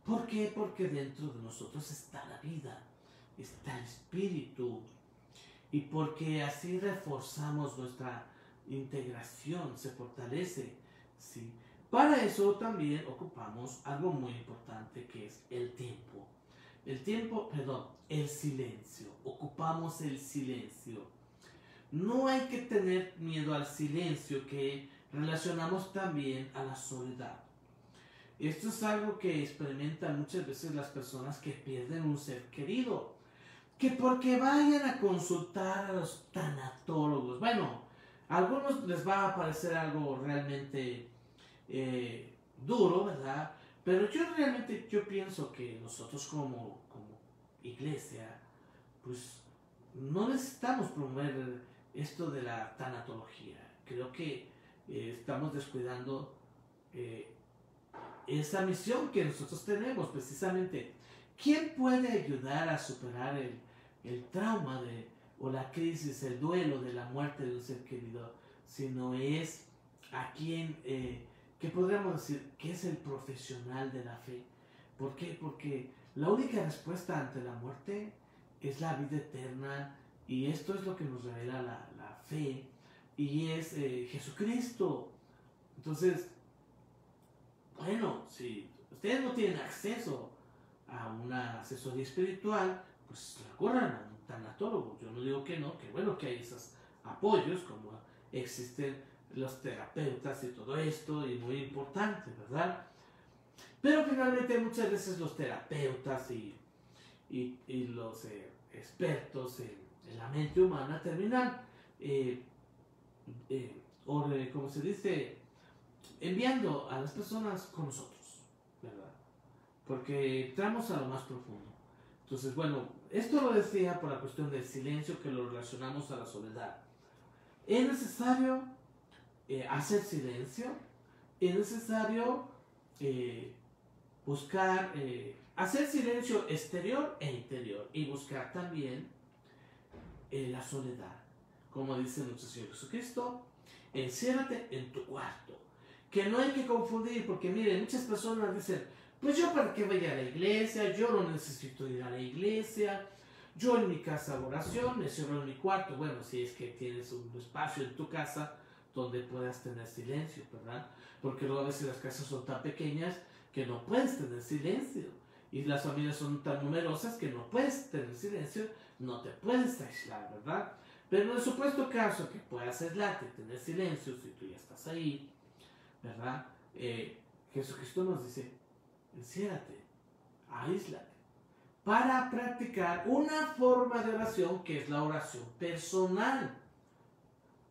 ¿Por qué? Porque dentro de nosotros está la vida, está el espíritu. Y porque así reforzamos nuestra integración, se fortalece. ¿Sí? Para eso también ocupamos algo muy importante que es el tiempo. El silencio. Ocupamos el silencio. No hay que tener miedo al silencio, que relacionamos también a la soledad. Esto es algo que experimentan muchas veces las personas que pierden un ser querido, que porque vayan a consultar a los tanatólogos, bueno, a algunos les va a parecer algo realmente duro, ¿verdad? Pero yo pienso que nosotros como iglesia, pues no necesitamos promover esto de la tanatología. Creo que estamos descuidando esa misión que nosotros tenemos, precisamente. ¿Quién puede ayudar a superar el trauma o la crisis, el duelo de la muerte de un ser querido? Si no es a quien, ¿qué podríamos decir? Que es el profesional de la fe. ¿Por qué? Porque la única respuesta ante la muerte es la vida eterna, y esto es lo que nos revela la fe, y es Jesucristo. Entonces, bueno, si ustedes no tienen acceso a una asesoría espiritual, pues recurran a un tanatólogo. Yo no digo que no, que bueno que hay esos apoyos, como existen los terapeutas y todo esto, y muy importante, ¿verdad? Pero finalmente muchas veces los terapeutas y los expertos en la mente humana terminan, como se dice, enviando a las personas con nosotros, ¿verdad? Porque entramos a lo más profundo. Entonces, bueno, esto lo decía por la cuestión del silencio, que lo relacionamos a la soledad. Es necesario hacer silencio, es necesario buscar, hacer silencio exterior e interior, y buscar también la soledad. Como dice nuestro Señor Jesucristo, enciérrate en tu cuarto. Que no hay que confundir, porque miren, muchas personas dicen, pues yo para qué voy a la iglesia, yo no necesito ir a la iglesia, yo en mi casa hago oración, me cierro en mi cuarto. Bueno, si es que tienes un espacio en tu casa donde puedas tener silencio, ¿verdad? Porque luego a veces las casas son tan pequeñas que no puedes tener silencio, y las familias son tan numerosas que no puedes tener silencio, no te puedes aislar, ¿verdad? Pero en el supuesto caso que puedas aislarte, tener silencio, si tú ya estás ahí, ¿verdad? Jesucristo nos dice, enciérrate, aíslate, para practicar una forma de oración que es la oración personal.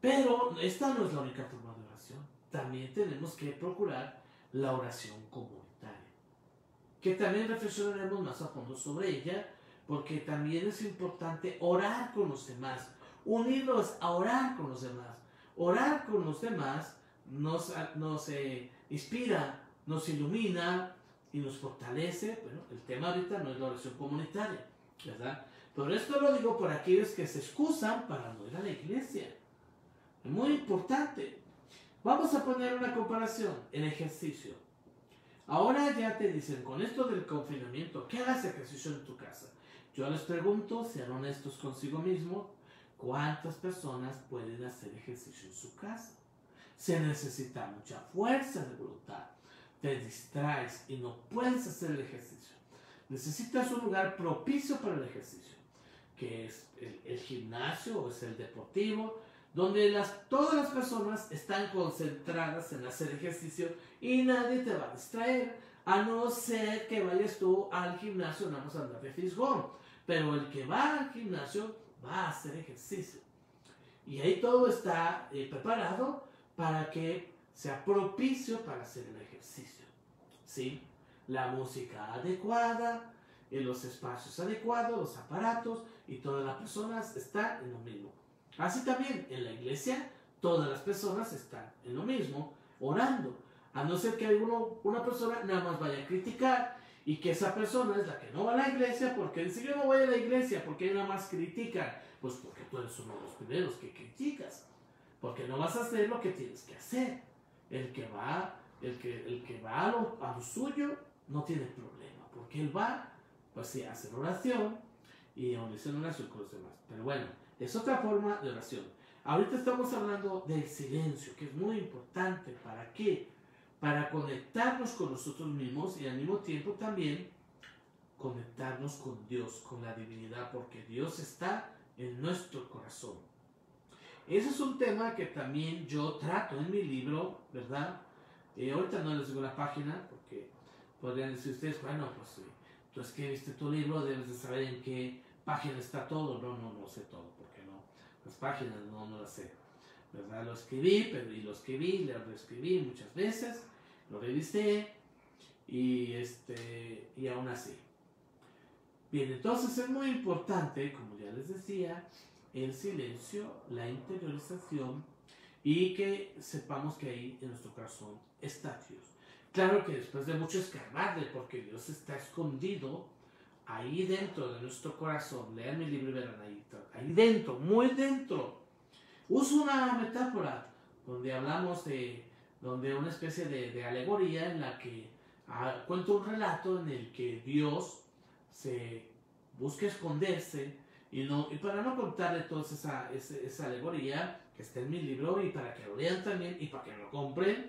Pero esta no es la única forma de oración. También tenemos que procurar la oración comunitaria, que también reflexionaremos más a fondo sobre ella, porque también es importante orar con los demás, unirnos a orar con los demás. Orar con los demás nos inspira, nos ilumina y nos fortalece. Bueno, el tema ahorita no es la oración comunitaria, ¿verdad? Pero esto lo digo por aquellos que se excusan para no ir a la iglesia. Es muy importante. Vamos a poner una comparación en ejercicio. Ahora ya te dicen, con esto del confinamiento, que hagas ejercicio en tu casa. Yo les pregunto, sean honestos consigo mismos, ¿cuántas personas pueden hacer ejercicio en su casa? Se necesita mucha fuerza de voluntad. Te distraes y no puedes hacer el ejercicio. Necesitas un lugar propicio para el ejercicio, que es el gimnasio o es el deportivo, donde todas las personas están concentradas en hacer ejercicio y nadie te va a distraer, a no ser que vayas tú al gimnasio nada más a andar de fisgón. Pero el que va al gimnasio va a hacer ejercicio. Y ahí todo está preparado para que sea propicio para hacer el ejercicio. ¿Sí? La música adecuada, los espacios adecuados, los aparatos, y todas las personas están en lo mismo. Así también en la iglesia todas las personas están en lo mismo, orando, a no ser que una persona nada más vaya a criticar, y que esa persona es la que no va a la iglesia porque dice, yo no voy a la iglesia porque nada más critican. Pues porque tú eres uno de los primeros que criticas. porque no vas a hacer lo que tienes que hacer. El que va a lo suyo no tiene problema, porque él va, pues sí, a hacer oración y a unirse en oración con los demás. Pero bueno, es otra forma de oración. Ahorita estamos hablando del silencio, que es muy importante. ¿Para qué? Para conectarnos con nosotros mismos y al mismo tiempo también conectarnos con Dios, con la divinidad, porque Dios está en nuestro corazón. Ese es un tema que también yo trato en mi libro, ¿verdad? Ahorita no les digo la página, porque podrían decir ustedes, bueno, pues tú escribiste tu libro, debes de saber en qué página está todo. No sé todo, porque no, las páginas no las sé, ¿verdad? Lo escribí, lo reescribí muchas veces, lo revisé, y aún así. Bien, entonces es muy importante, como ya les decía, el silencio, la interiorización, y que sepamos que ahí en nuestro corazón está Dios. Claro que después de mucho escarbarle, porque Dios está escondido ahí dentro de nuestro corazón. Lean mi libro y verán ahí dentro, muy dentro. Uso una metáfora donde hablamos donde una especie de alegoría en la que cuento un relato en el que Dios se busca esconderse, y para no contarle toda esa alegoría que está en mi libro, y para que lo lean también y para que lo compren,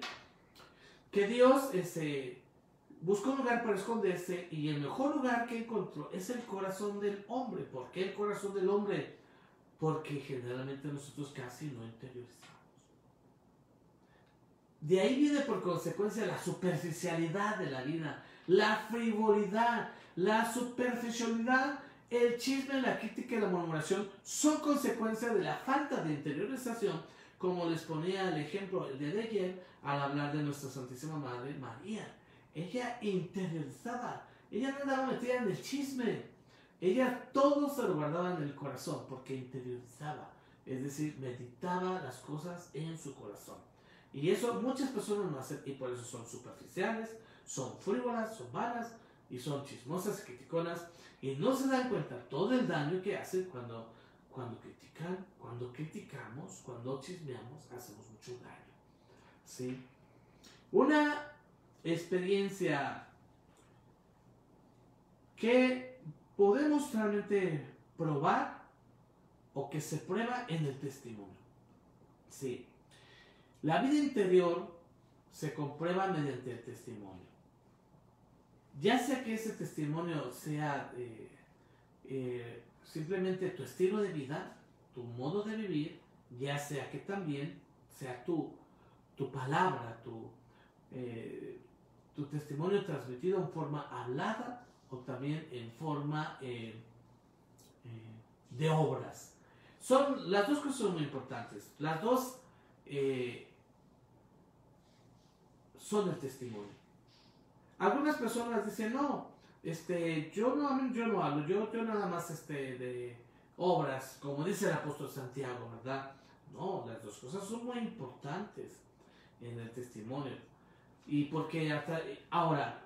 que Dios busca un lugar para esconderse, y el mejor lugar que encontró es el corazón del hombre. ¿Por qué el corazón del hombre? Porque generalmente nosotros casi no interiorizamos. De ahí viene por consecuencia la superficialidad de la vida, la frivolidad, la superficialidad, el chisme, la crítica y la murmuración son consecuencia de la falta de interiorización, como les ponía el ejemplo el día de ayer al hablar de nuestra Santísima Madre María. Ella interiorizaba, ella no andaba metida en el chisme, ella todo se lo guardaba en el corazón porque interiorizaba, es decir, meditaba las cosas en su corazón. Y eso muchas personas no hacen, y por eso son superficiales, son frívolas, son vanas, y son chismosas y criticonas, y no se dan cuenta todo el daño que hacen cuando critican, cuando criticamos, cuando chismeamos, hacemos mucho daño. ¿Sí? Una experiencia que podemos realmente probar, o que se prueba en el testimonio. Sí. La vida interior se comprueba mediante el testimonio. Ya sea que ese testimonio sea simplemente tu estilo de vida, tu modo de vivir, ya sea que también sea tu palabra, tu testimonio transmitido en forma hablada o también en forma de obras. Las dos cosas son muy importantes. Las dos son el testimonio. Algunas personas dicen, no, yo no hablo, yo nada más de obras, como dice el apóstol Santiago, ¿verdad? No, las dos cosas son muy importantes en el testimonio. Y porque ahora,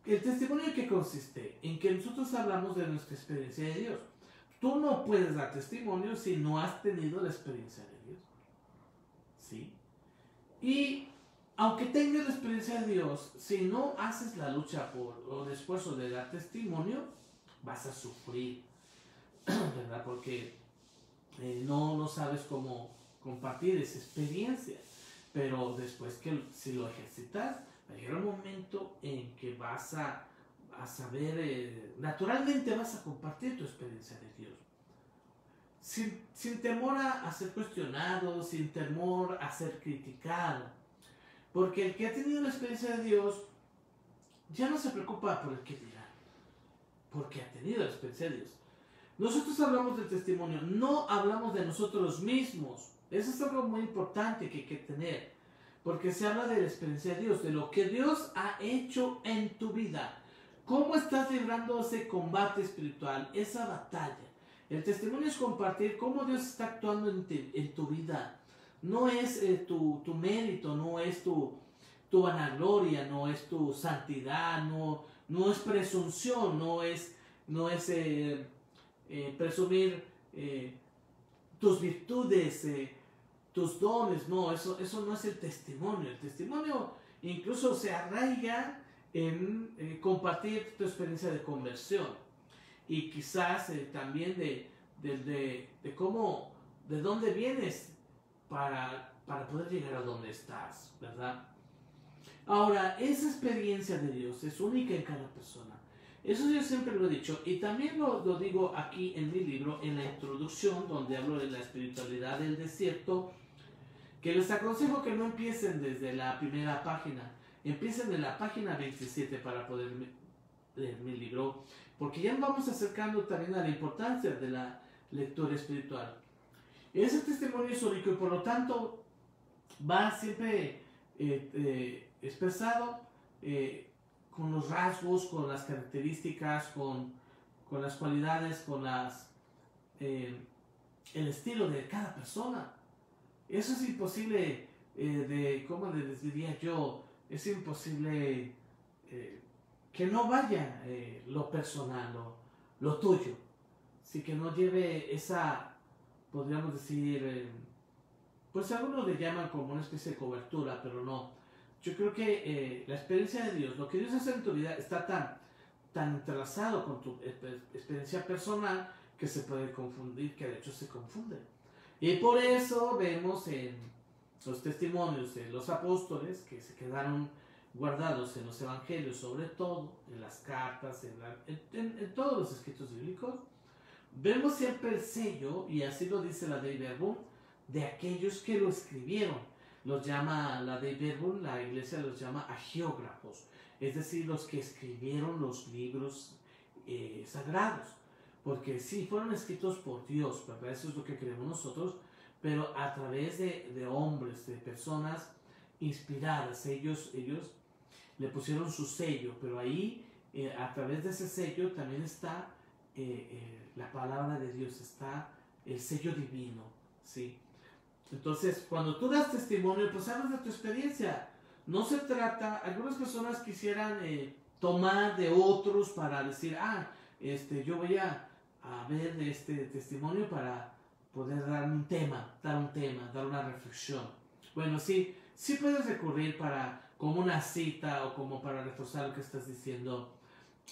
¿el testimonio en qué consiste? En que nosotros hablamos de nuestra experiencia de Dios. Tú no puedes dar testimonio si no has tenido la experiencia de Dios. ¿Sí? Y aunque tengas la experiencia de Dios, si no haces la lucha o el esfuerzo de dar testimonio, vas a sufrir, ¿verdad? Porque no sabes cómo compartir esa experiencia. Pero después que si lo ejercitas, va a llegar un momento en que vas a saber, naturalmente vas a compartir tu experiencia de Dios. Sin temor a ser cuestionado, sin temor a ser criticado. Porque el que ha tenido la experiencia de Dios ya no se preocupa por el que dirá, porque ha tenido la experiencia de Dios. Nosotros hablamos del testimonio, no hablamos de nosotros mismos. Eso es algo muy importante que hay que tener, porque se habla de la experiencia de Dios, de lo que Dios ha hecho en tu vida. ¿Cómo estás librando ese combate espiritual, esa batalla? El testimonio es compartir cómo Dios está actuando en tu vida. No es tu mérito, no es tu vanagloria, no es tu santidad, no es presunción, no es presumir tus virtudes, tus dones, no, eso no es el testimonio. El testimonio incluso se arraiga en compartir tu experiencia de conversión y quizás también de cómo, de dónde vienes para poder llegar a donde estás, ¿verdad? Ahora, esa experiencia de Dios es única en cada persona. Eso yo siempre lo he dicho y también lo digo aquí en mi libro, en la introducción, donde hablo de la espiritualidad del desierto, que les aconsejo que no empiecen desde la primera página, empiecen en la página 27 para poder leer mi libro, porque ya nos vamos acercando también a la importancia de la lectura espiritual. Ese testimonio es único y por lo tanto va siempre expresado con los rasgos, con las características, con las cualidades, con el estilo de cada persona. Eso es imposible ¿cómo les diría yo? Es imposible que no vaya lo personal, lo tuyo. Sí, que no lleve esa, podríamos decir, pues algunos le llaman como una especie de cobertura, pero no. Yo creo que la experiencia de Dios, lo que Dios hace en tu vida está tan entrelazado con tu experiencia personal que se puede confundir, que de hecho se confunde. Y por eso vemos en los testimonios de los apóstoles que se quedaron guardados en los evangelios, sobre todo en las cartas, en todos los escritos bíblicos, vemos siempre el sello, y así lo dice la Dei Verbum, de aquellos que lo escribieron. Los llama la Dei Verbum, la iglesia los llama agiógrafos, es decir, los que escribieron los libros sagrados. Porque sí, fueron escritos por Dios, ¿verdad? Eso es lo que creemos nosotros, pero a través de hombres, de personas inspiradas. Ellos le pusieron su sello, pero ahí, a través de ese sello, también está la palabra de Dios, está el sello divino, ¿sí? Entonces, cuando tú das testimonio, pues hablas de tu experiencia. No se trata, algunas personas quisieran tomar de otros para decir, yo voy a ver este testimonio para poder dar un tema, dar una reflexión. Bueno, sí puedes recurrir como una cita o como para reforzar lo que estás diciendo,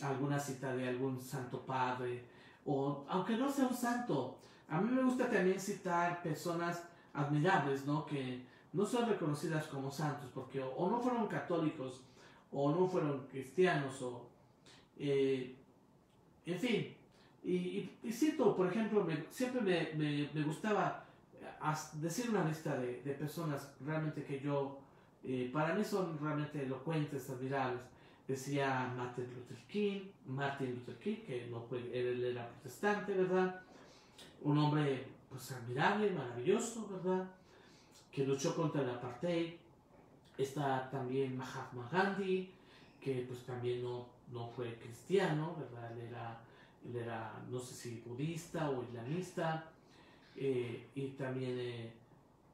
alguna cita de algún santo padre, o aunque no sea un santo, a mí me gusta también citar personas admirables, ¿no? Que no son reconocidas como santos, porque o no fueron católicos, o no fueron cristianos, en fin. Y cito, por ejemplo, siempre me gustaba decir una lista de personas realmente que yo, para mí son realmente elocuentes, admirables. Decía Martin Luther King, que no fue, él era protestante, ¿verdad? Un hombre pues admirable, maravilloso, ¿verdad? Que luchó contra el apartheid. Está también Mahatma Gandhi, que pues también no fue cristiano, ¿verdad? Él era, no sé si budista o islamista, y también,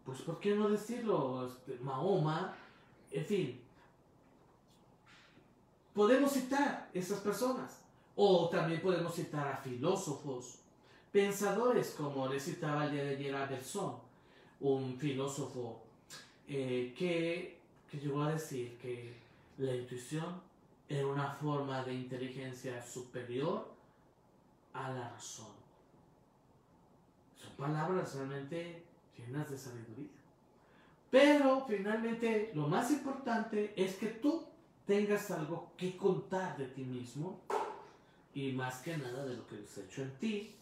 pues, ¿por qué no decirlo? Mahoma, en fin. Podemos citar esas personas, o también podemos citar a filósofos, pensadores, como le citaba el día de ayer a Bergson, un filósofo que llegó a decir que la intuición era una forma de inteligencia superior a la razón. Son palabras realmente llenas de sabiduría. Pero finalmente lo más importante es que tú tengas algo que contar de ti mismo y más que nada de lo que Dios ha hecho en ti,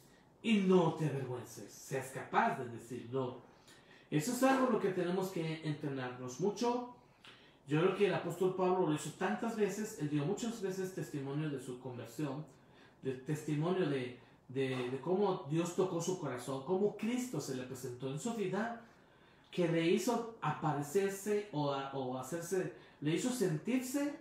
y no te avergüences, seas capaz de decirlo. Eso es algo en lo que tenemos que entrenarnos mucho. Yo creo que el apóstol Pablo lo hizo tantas veces, él dio muchas veces testimonio de su conversión, de testimonio de cómo Dios tocó su corazón, cómo Cristo se le presentó en su vida, que le hizo aparecerse o hacerse, le hizo sentirse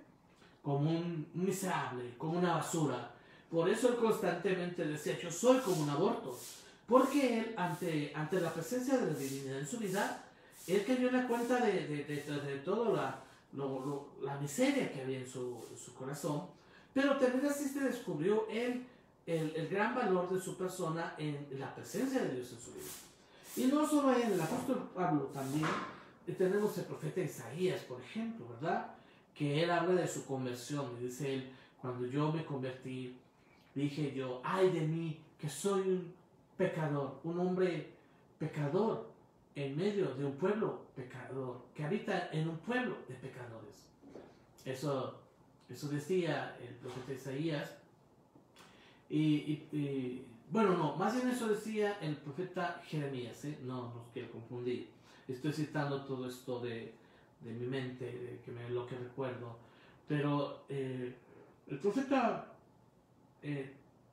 como un miserable, como una basura. Por eso él constantemente decía, yo soy como un aborto. Porque él, ante la presencia de la divinidad en su vida, él cayó en la cuenta de toda la miseria que había en su corazón, pero también así se descubrió el gran valor de su persona en la presencia de Dios en su vida. Y no solo él, el apóstol Pablo también, tenemos el profeta Isaías, por ejemplo, ¿verdad? Que él habla de su conversión, y dice él, cuando yo me convertí, dije yo, ay de mí, que soy un pecador, un hombre pecador, en medio de un pueblo pecador, que habita en un pueblo de pecadores. Eso decía el profeta Isaías. Bueno, no, más bien eso decía el profeta Jeremías, ¿eh? No os quiero confundir. Estoy citando todo esto de mi mente, lo que recuerdo. Pero el profeta,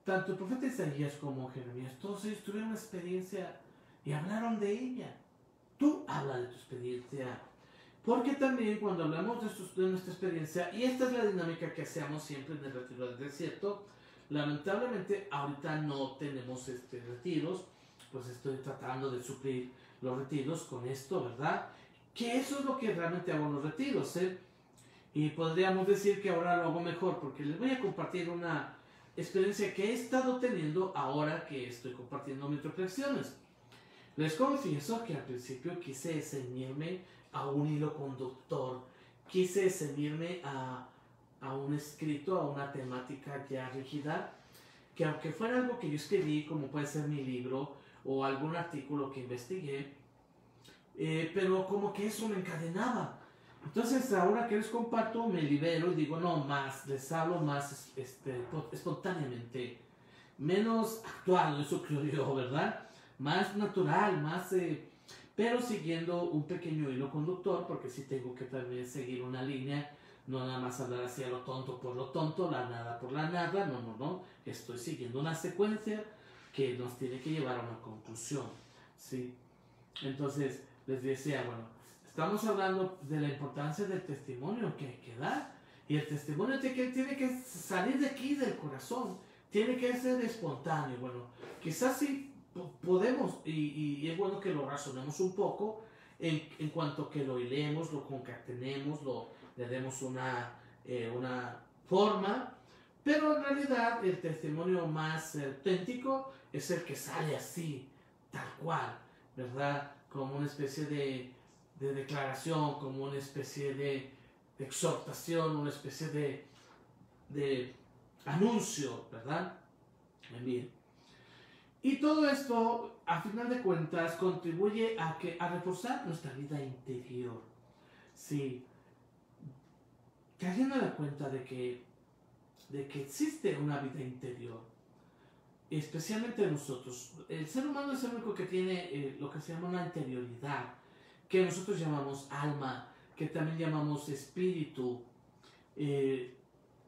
tanto el profeta Isaías como Jeremías, todos ellos tuvieron una experiencia y hablaron de ella. Tú habla de tu experiencia. Porque también cuando hablamos de nuestra experiencia, y esta es la dinámica que hacemos siempre en el retiro del desierto, lamentablemente ahorita no tenemos retiros, pues estoy tratando de suplir los retiros con esto, ¿verdad? Que eso es lo que realmente hago en los retiros, ¿eh? Y podríamos decir que ahora lo hago mejor, porque les voy a compartir una experiencia que he estado teniendo ahora que estoy compartiendo mis reflexiones. Les confieso que al principio quise ceñirme a un hilo conductor, quise ceñirme a un escrito, a una temática ya rígida, que aunque fuera algo que yo escribí, como puede ser mi libro o algún artículo que investigué, pero como que eso me encadenaba. Entonces ahora que les comparto me libero y digo no más, les hablo más espontáneamente, menos actual, eso creo yo, ¿verdad? Más natural, más pero siguiendo un pequeño hilo conductor, porque sí tengo que también seguir una línea, no nada más hablar así a lo tonto por lo tonto, la nada por la nada, no, estoy siguiendo una secuencia que nos tiene que llevar a una conclusión, ¿sí? Entonces les decía, bueno, estamos hablando de la importancia del testimonio que hay que dar, y el testimonio tiene que salir de aquí, del corazón, tiene que ser espontáneo. Bueno, quizás sí podemos, y es bueno que lo razonemos un poco, en cuanto que lo hilemos, lo concatenemos, le demos una forma, pero en realidad el testimonio más auténtico es el que sale así, tal cual, ¿verdad? Como una especie de declaración, como una especie de exhortación, una especie de anuncio, ¿verdad? Bien. Y todo esto, a final de cuentas, contribuye a reforzar nuestra vida interior. Sí, cayendo en la cuenta de que existe una vida interior, especialmente nosotros. El ser humano es el único que tiene lo que se llama una interioridad, que nosotros llamamos alma, que también llamamos espíritu, que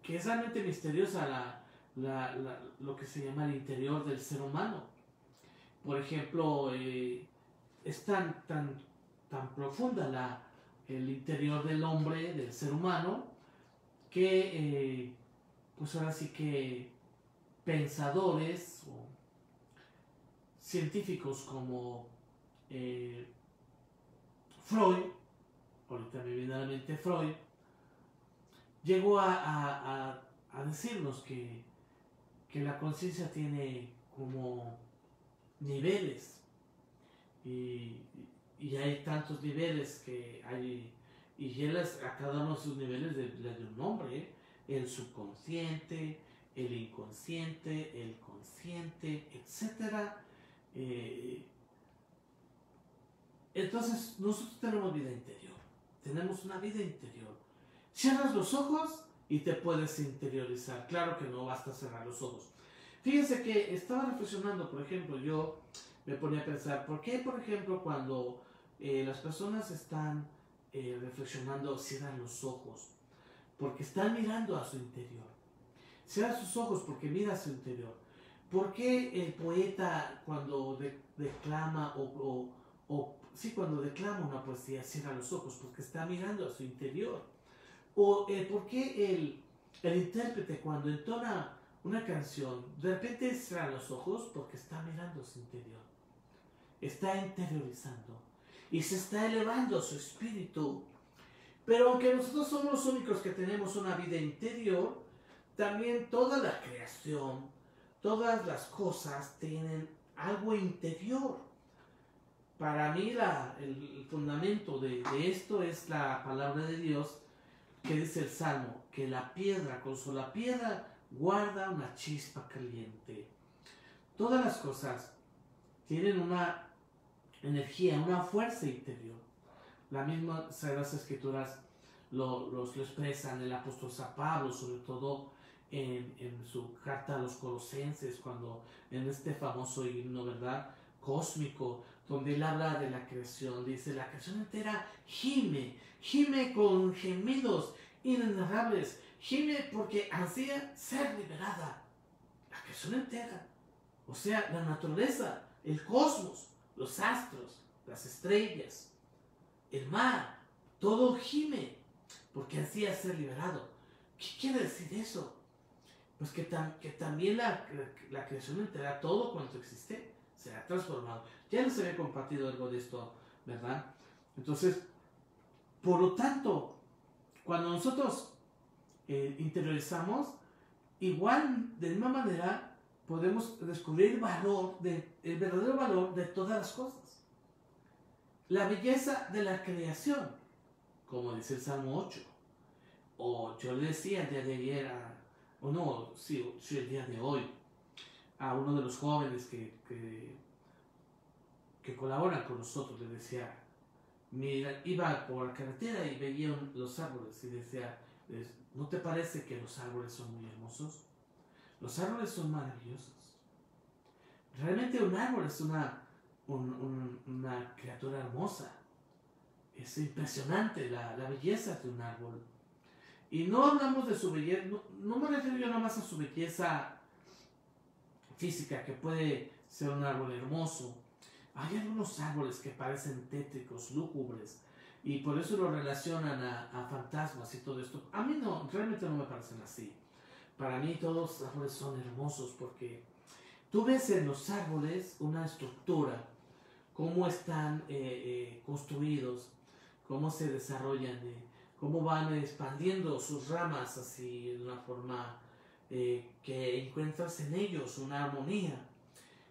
es realmente misteriosa lo que se llama el interior del ser humano. Por ejemplo, es tan profunda el interior del hombre, del ser humano, que pues ahora sí que pensadores o científicos como Freud, ahorita me viene a la mente Freud, llegó a decirnos que la conciencia tiene como niveles, y hay tantos niveles que hay, y él a cada uno de sus niveles le dio un nombre, el subconsciente, el inconsciente, el consciente, etc. Entonces nosotros tenemos vida interior, tenemos una vida interior. Cierras los ojos y te puedes interiorizar. Claro que no basta cerrar los ojos. Fíjense que estaba reflexionando, por ejemplo, yo me ponía a pensar, ¿por qué, por ejemplo, cuando las personas están reflexionando, cierran los ojos? Porque están mirando a su interior. Cierra sus ojos porque mira a su interior. ¿Por qué el poeta cuando declama cuando declama una poesía cierra los ojos? Porque está mirando a su interior. O ¿por qué el intérprete cuando entona una canción de repente cierra los ojos? Porque está mirando a su interior, está interiorizando y se está elevando su espíritu. Pero aunque nosotros somos los únicos que tenemos una vida interior, también toda la creación, todas las cosas tienen algo interior. para mí el fundamento de esto es la palabra de Dios, que dice el Salmo, que la piedra, con sola piedra, guarda una chispa caliente. Todas las cosas tienen una energía, una fuerza interior. La misma Sagradas Escrituras lo expresan el apóstol San Pablo, sobre todo en su carta a los Colosenses, cuando en este famoso himno, ¿verdad?, cósmico, donde él habla de la creación, dice: la creación entera gime con gemidos inenarrables, gime porque ansía ser liberada. La creación entera, o sea, la naturaleza, el cosmos, los astros, las estrellas, el mar, todo gime porque ansía ser liberado. ¿Qué quiere decir eso? Pues que también la creación entera, todo cuanto existe, se ha transformado. Ya les había compartido algo de esto, ¿verdad? Entonces, por lo tanto, cuando nosotros interiorizamos, igual, de misma manera, podemos descubrir el verdadero valor de todas las cosas. La belleza de la creación, como dice el Salmo 8. O yo le decía el día de ayer, el día de hoy, a uno de los jóvenes que colaboran con nosotros, le decía, mira, iba por la carretera y veía los árboles y decía: ¿no te parece que los árboles son muy hermosos? Los árboles son maravillosos. Realmente un árbol es una criatura hermosa. Es impresionante la belleza de un árbol. Y no hablamos de su belleza, no me refiero yo nada más a su belleza física, que puede ser un árbol hermoso. Hay algunos árboles que parecen tétricos, lúgubres, y por eso lo relacionan a fantasmas y todo esto. A mí no, realmente no me parecen así. Para mí todos los árboles son hermosos, porque tú ves en los árboles una estructura, cómo están construidos, cómo se desarrollan, cómo van expandiendo sus ramas así de una forma que encuentras en ellos una armonía,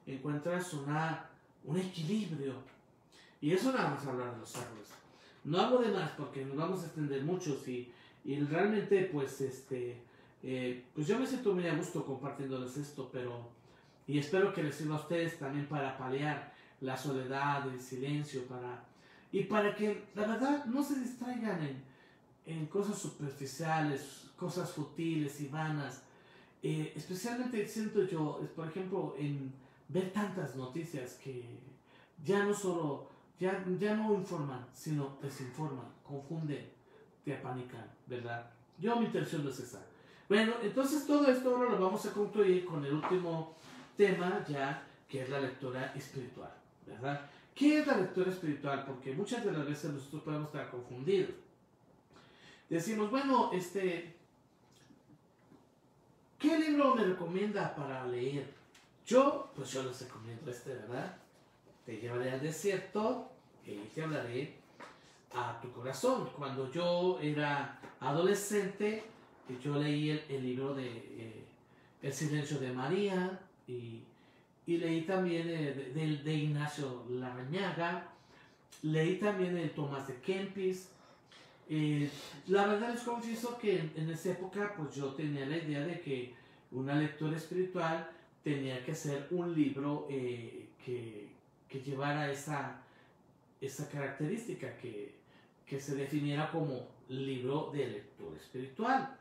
encuentras un equilibrio. Y eso nada más hablar de los árboles. No hablo de más porque nos vamos a extender muchos y realmente pues pues yo me siento muy a gusto compartiéndoles esto, y espero que les sirva a ustedes también para paliar la soledad, el silencio, y para que la verdad no se distraigan en cosas superficiales, cosas futiles y vanas. Especialmente siento yo, por ejemplo, en ver tantas noticias que ya no informan, sino desinforman, confunden, te apanican, ¿verdad? Mi intención no es esa. Bueno, entonces todo esto ahora lo vamos a concluir con el último tema ya, que es la lectura espiritual, ¿verdad? ¿Qué es la lectura espiritual? Porque muchas de las veces nosotros podemos estar confundidos. Decimos, bueno, ¿qué libro me recomienda para leer? Yo les recomiendo ¿verdad? Te llevaré al desierto y te hablaré a tu corazón. Cuando yo era adolescente, yo leí el libro de El silencio de María y leí también de Ignacio Larrañaga, leí también el Tomás de Kempis. La verdad les confieso que en esa época pues yo tenía la idea de que una lectura espiritual tenía que ser un libro que llevara esa característica, que se definiera como libro de lectura espiritual.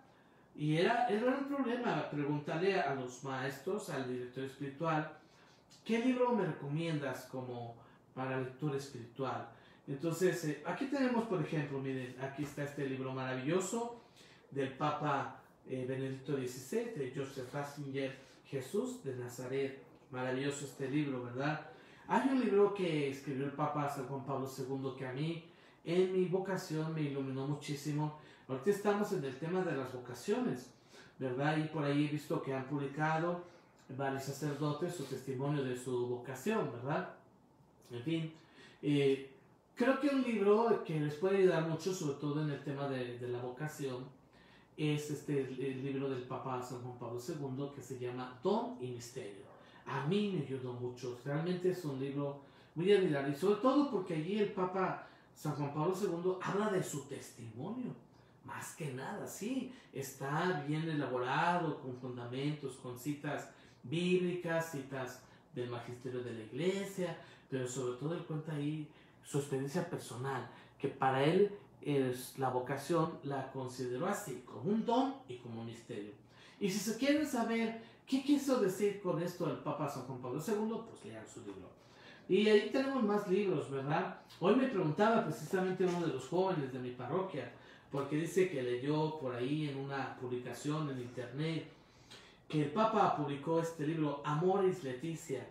Y era un problema preguntarle a los maestros, al director espiritual, ¿qué libro me recomiendas como para lectura espiritual? Entonces, aquí tenemos, por ejemplo, miren, aquí está este libro maravilloso del Papa Benedicto XVI, de Joseph Ratzinger, Jesús de Nazaret. Maravilloso este libro, ¿verdad? Hay un libro que escribió el Papa San Juan Pablo II que a mí, en mi vocación, me iluminó muchísimo. Ahorita estamos en el tema de las vocaciones, ¿verdad? Y por ahí he visto que han publicado varios sacerdotes su testimonio de su vocación, ¿verdad? En fin, creo que un libro que les puede ayudar mucho, sobre todo en el tema de la vocación, es el libro del Papa San Juan Pablo II, que se llama Don y Misterio. A mí me ayudó mucho, realmente es un libro muy admirable. Y sobre todo porque allí el Papa San Juan Pablo II habla de su testimonio. Más que nada, sí, está bien elaborado, con fundamentos, con citas bíblicas, citas del magisterio de la iglesia, pero sobre todo él cuenta ahí su experiencia personal, que para él la vocación la consideró así, como un don y como un misterio. Y si se quieren saber qué quiso decir con esto el Papa San Juan Pablo II, pues lean su libro. Y ahí tenemos más libros, ¿verdad? Hoy me preguntaba precisamente uno de los jóvenes de mi parroquia, porque dice que leyó por ahí en una publicación en internet que el Papa publicó este libro, Amoris Laetitia.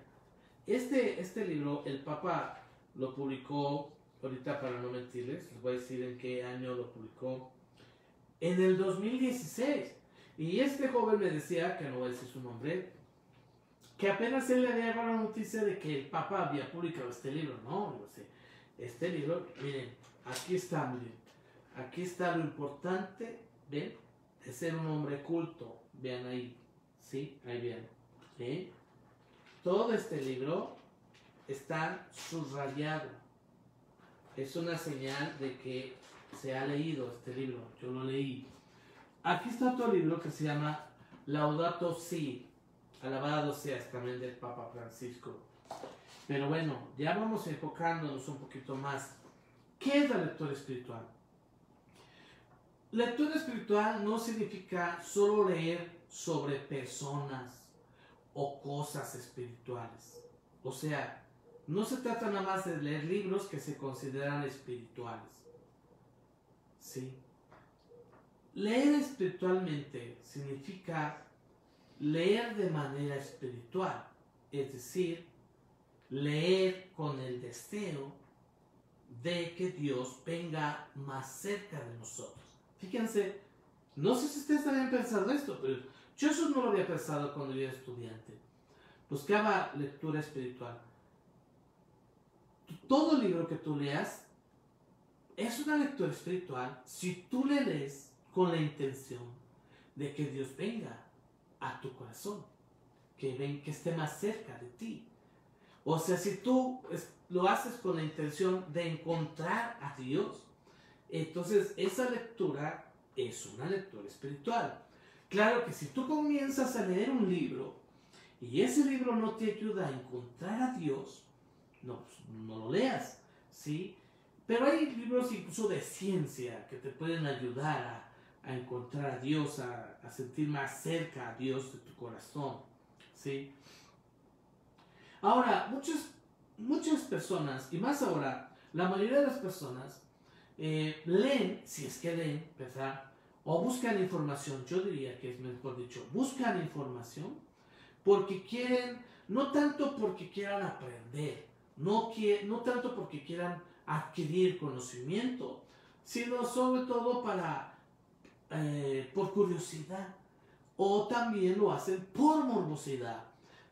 Este libro el Papa lo publicó, ahorita para no mentirles, les voy a decir en qué año lo publicó, en el 2016. Y este joven me decía, que no voy a decir su nombre, que apenas él le había dado la noticia de que el Papa había publicado este libro. No sé, este libro, miren, aquí está, miren, aquí está lo importante, ¿ven? De ser un hombre culto, vean ahí, ¿sí? Ahí vean, ¿sí? Todo este libro está subrayado. Es una señal de que se ha leído este libro. Yo lo leí. Aquí está otro libro que se llama Laudato Si. Alabado seas, también del Papa Francisco. Pero bueno, ya vamos enfocándonos un poquito más. ¿Qué es la lectura espiritual? Lectura espiritual no significa solo leer sobre personas o cosas espirituales. O sea, no se trata nada más de leer libros que se consideran espirituales. ¿Sí? Leer espiritualmente significa leer de manera espiritual, es decir, leer con el deseo de que Dios venga más cerca de nosotros. Fíjense, no sé si ustedes habían pensado esto, pero yo eso no lo había pensado cuando yo era estudiante. Buscaba lectura espiritual. Todo libro que tú leas es una lectura espiritual si tú le lees con la intención de que Dios venga a tu corazón, que esté más cerca de ti. O sea, si tú lo haces con la intención de encontrar a Dios, entonces esa lectura es una lectura espiritual. Claro que si tú comienzas a leer un libro y ese libro no te ayuda a encontrar a Dios, no lo leas, ¿sí? Pero hay libros incluso de ciencia que te pueden ayudar a encontrar a Dios, a sentir más cerca a Dios de tu corazón, ¿sí? Ahora, muchas personas, y más ahora, la mayoría de las personas leen, si es que leen, ¿verdad? O buscan información, yo diría que es mejor dicho, buscan información porque quieren, no tanto porque quieran aprender, no tanto porque quieran adquirir conocimiento, sino sobre todo por curiosidad, o también lo hacen por morbosidad.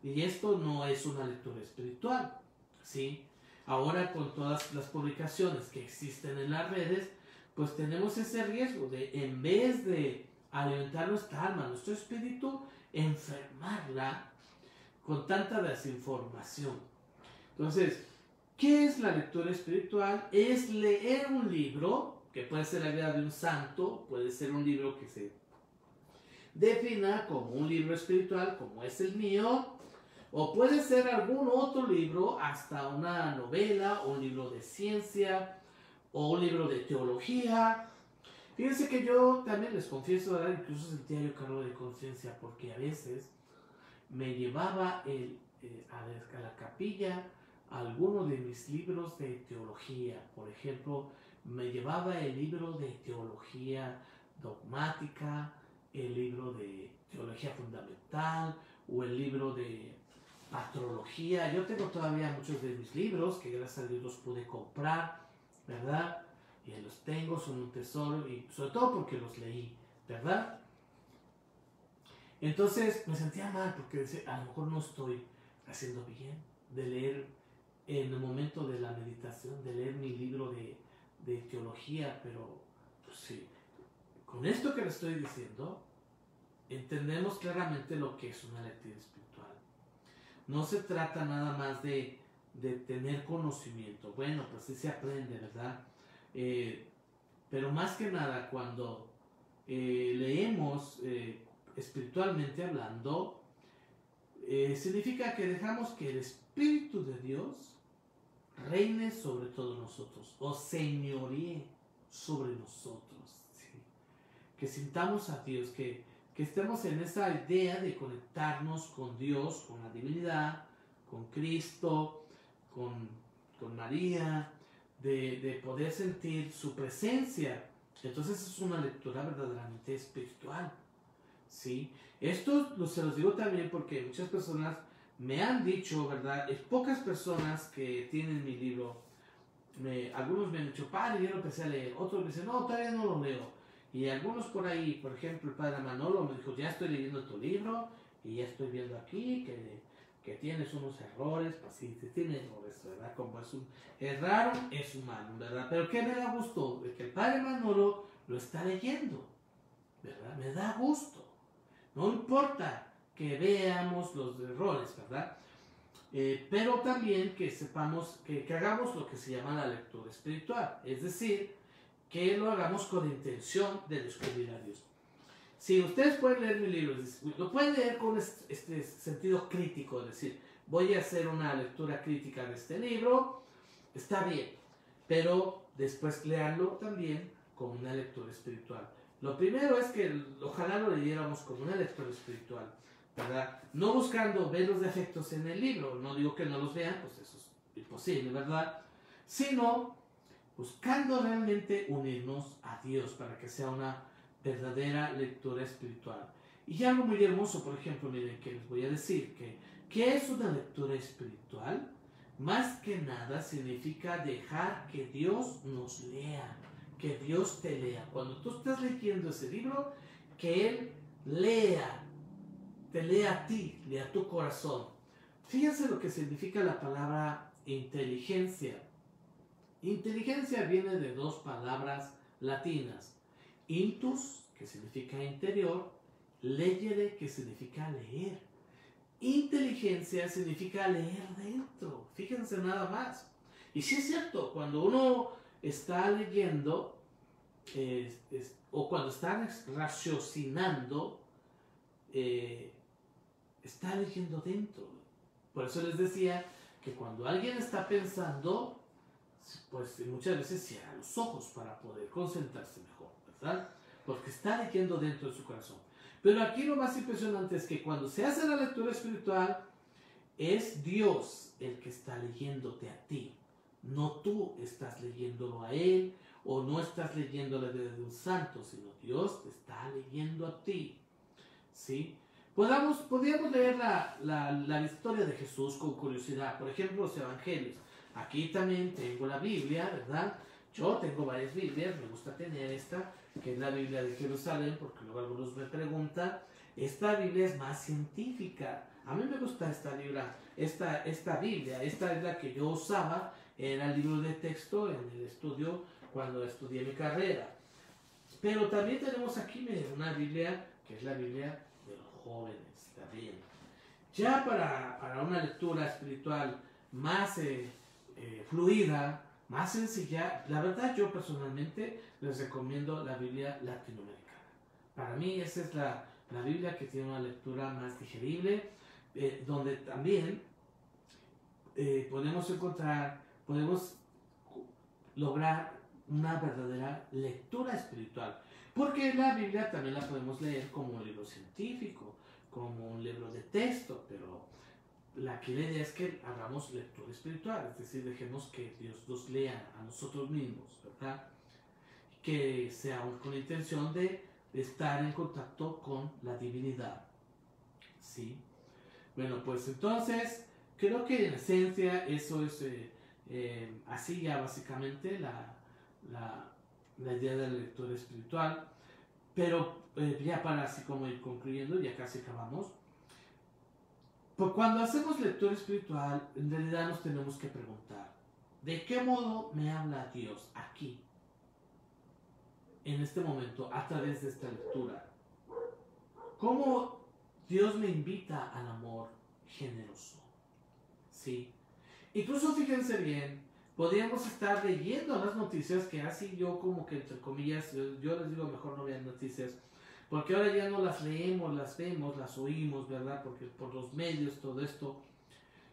Y esto no es una lectura espiritual, ¿sí? Ahora con todas las publicaciones que existen en las redes, pues tenemos ese riesgo de, en vez de alimentar nuestra alma, nuestro espíritu, enfermarla con tanta desinformación. Entonces, ¿qué es la lectura espiritual? Es leer un libro, que puede ser la vida de un santo, puede ser un libro que se defina como un libro espiritual, como es el mío, o puede ser algún otro libro, hasta una novela, o un libro de ciencia, o un libro de teología. Fíjense que yo también les confieso, ¿verdad? Incluso sentía yo cargo de conciencia, porque a veces me llevaba a la capilla alguno de mis libros de teología. Por ejemplo, me llevaba el libro de teología dogmática, el libro de teología fundamental, o el libro de patrología. Yo tengo todavía muchos de mis libros que gracias a Dios los pude comprar, ¿verdad? Y los tengo, son un tesoro, y sobre todo porque los leí, ¿verdad? Entonces me sentía mal porque decía, a lo mejor no estoy haciendo bien de leer en el momento de la meditación, de leer mi libro de teología, pero pues sí, con esto que le estoy diciendo, entendemos claramente lo que es una lectura espiritual. No se trata nada más de de tener conocimiento. Bueno, pues sí se aprende, ¿verdad? Pero más que nada cuando leemos espiritualmente hablando, significa que dejamos que el Espíritu de Dios reine sobre todos nosotros o señoríe sobre nosotros, ¿sí? Que sintamos a Dios, que estemos en esa idea de conectarnos con Dios, con la divinidad, con Cristo, con María, de poder sentir su presencia. Entonces es una lectura verdaderamente espiritual, ¿sí? Esto se los digo también porque muchas personas me han dicho, ¿verdad? Es pocas personas que tienen mi libro. Algunos me han dicho, padre, yo lo empecé a leer. Otros me dicen, no, todavía no lo leo. Y algunos por ahí, por ejemplo, el padre Manolo me dijo, ya estoy leyendo tu libro y ya estoy viendo aquí que tienes unos errores. Pues sí, tiene errores, ¿verdad? Como es raro, es humano, ¿verdad? Pero que me da gusto de que el padre Manolo lo está leyendo, ¿verdad? Me da gusto. No importa que veamos los errores, ¿verdad? Pero también que sepamos, que hagamos lo que se llama la lectura espiritual. Es decir, que lo hagamos con intención de descubrir a Dios. Si ustedes pueden leer mi libro, lo pueden leer con este sentido crítico, es decir, voy a hacer una lectura crítica de este libro, está bien, pero después leanlo también con una lectura espiritual. Lo primero es que ojalá lo leyéramos con una lectura espiritual, ¿verdad? No buscando ver los defectos en el libro, no digo que no los vean, pues eso es imposible, ¿verdad? Sino buscando realmente unirnos a Dios para que sea una verdadera lectura espiritual. Y algo muy hermoso, por ejemplo, miren, que les voy a decir, ¿qué es una lectura espiritual? Más que nada significa dejar que Dios nos lea, que Dios te lea. Cuando tú estás leyendo ese libro, que Él te lea a ti, lea tu corazón. Fíjense lo que significa la palabra inteligencia. Inteligencia viene de dos palabras latinas. Intus, que significa interior, legere, que significa leer. Inteligencia significa leer dentro. Fíjense nada más. Y sí es cierto, cuando uno está leyendo o cuando está raciocinando, está leyendo dentro. Por eso les decía que cuando alguien está pensando, pues muchas veces cierra los ojos para poder concentrarse mejor, ¿verdad? Porque está leyendo dentro de su corazón. Pero aquí lo más impresionante es que cuando se hace la lectura espiritual, es Dios el que está leyéndote a ti. No tú estás leyéndolo a Él, o no estás leyéndole desde un santo, sino Dios te está leyendo a ti, ¿sí? Podríamos leer la historia de Jesús con curiosidad, por ejemplo, los evangelios. Aquí también tengo la Biblia, ¿verdad? Yo tengo varias Biblias, me gusta tener esta, que es la Biblia de Jerusalén, porque luego algunos me preguntan. Esta Biblia es más científica. A mí me gusta esta Biblia, esta es la que yo usaba, era el libro de texto en el estudio cuando estudié mi carrera. Pero también tenemos aquí, miren, una Biblia que es la Biblia de los jóvenes, también. Ya para una lectura espiritual más fluida, más sencilla, la verdad yo personalmente les recomiendo la Biblia latinoamericana. Para mí esa es la Biblia que tiene una lectura más digerible, donde también podemos lograr una verdadera lectura espiritual. Porque la Biblia también la podemos leer como un libro científico, como un libro de texto, pero la idea es que hagamos lectura espiritual, es decir, dejemos que Dios nos lea a nosotros mismos, ¿verdad? Que sea con la intención de estar en contacto con la divinidad, ¿sí? Bueno, pues entonces, creo que en esencia eso es así ya básicamente la idea de la lectura espiritual. Pero ya para así como ir concluyendo, ya casi acabamos. Pues cuando hacemos lectura espiritual, en realidad nos tenemos que preguntar, ¿de qué modo me habla Dios aquí, en este momento, a través de esta lectura? ¿Cómo Dios me invita al amor generoso? ¿Sí? Incluso fíjense bien, podríamos estar leyendo las noticias que así yo como que entre comillas, yo les digo mejor no vean noticias, porque ahora ya no las leemos, las vemos, las oímos, ¿verdad? Porque por los medios, todo esto.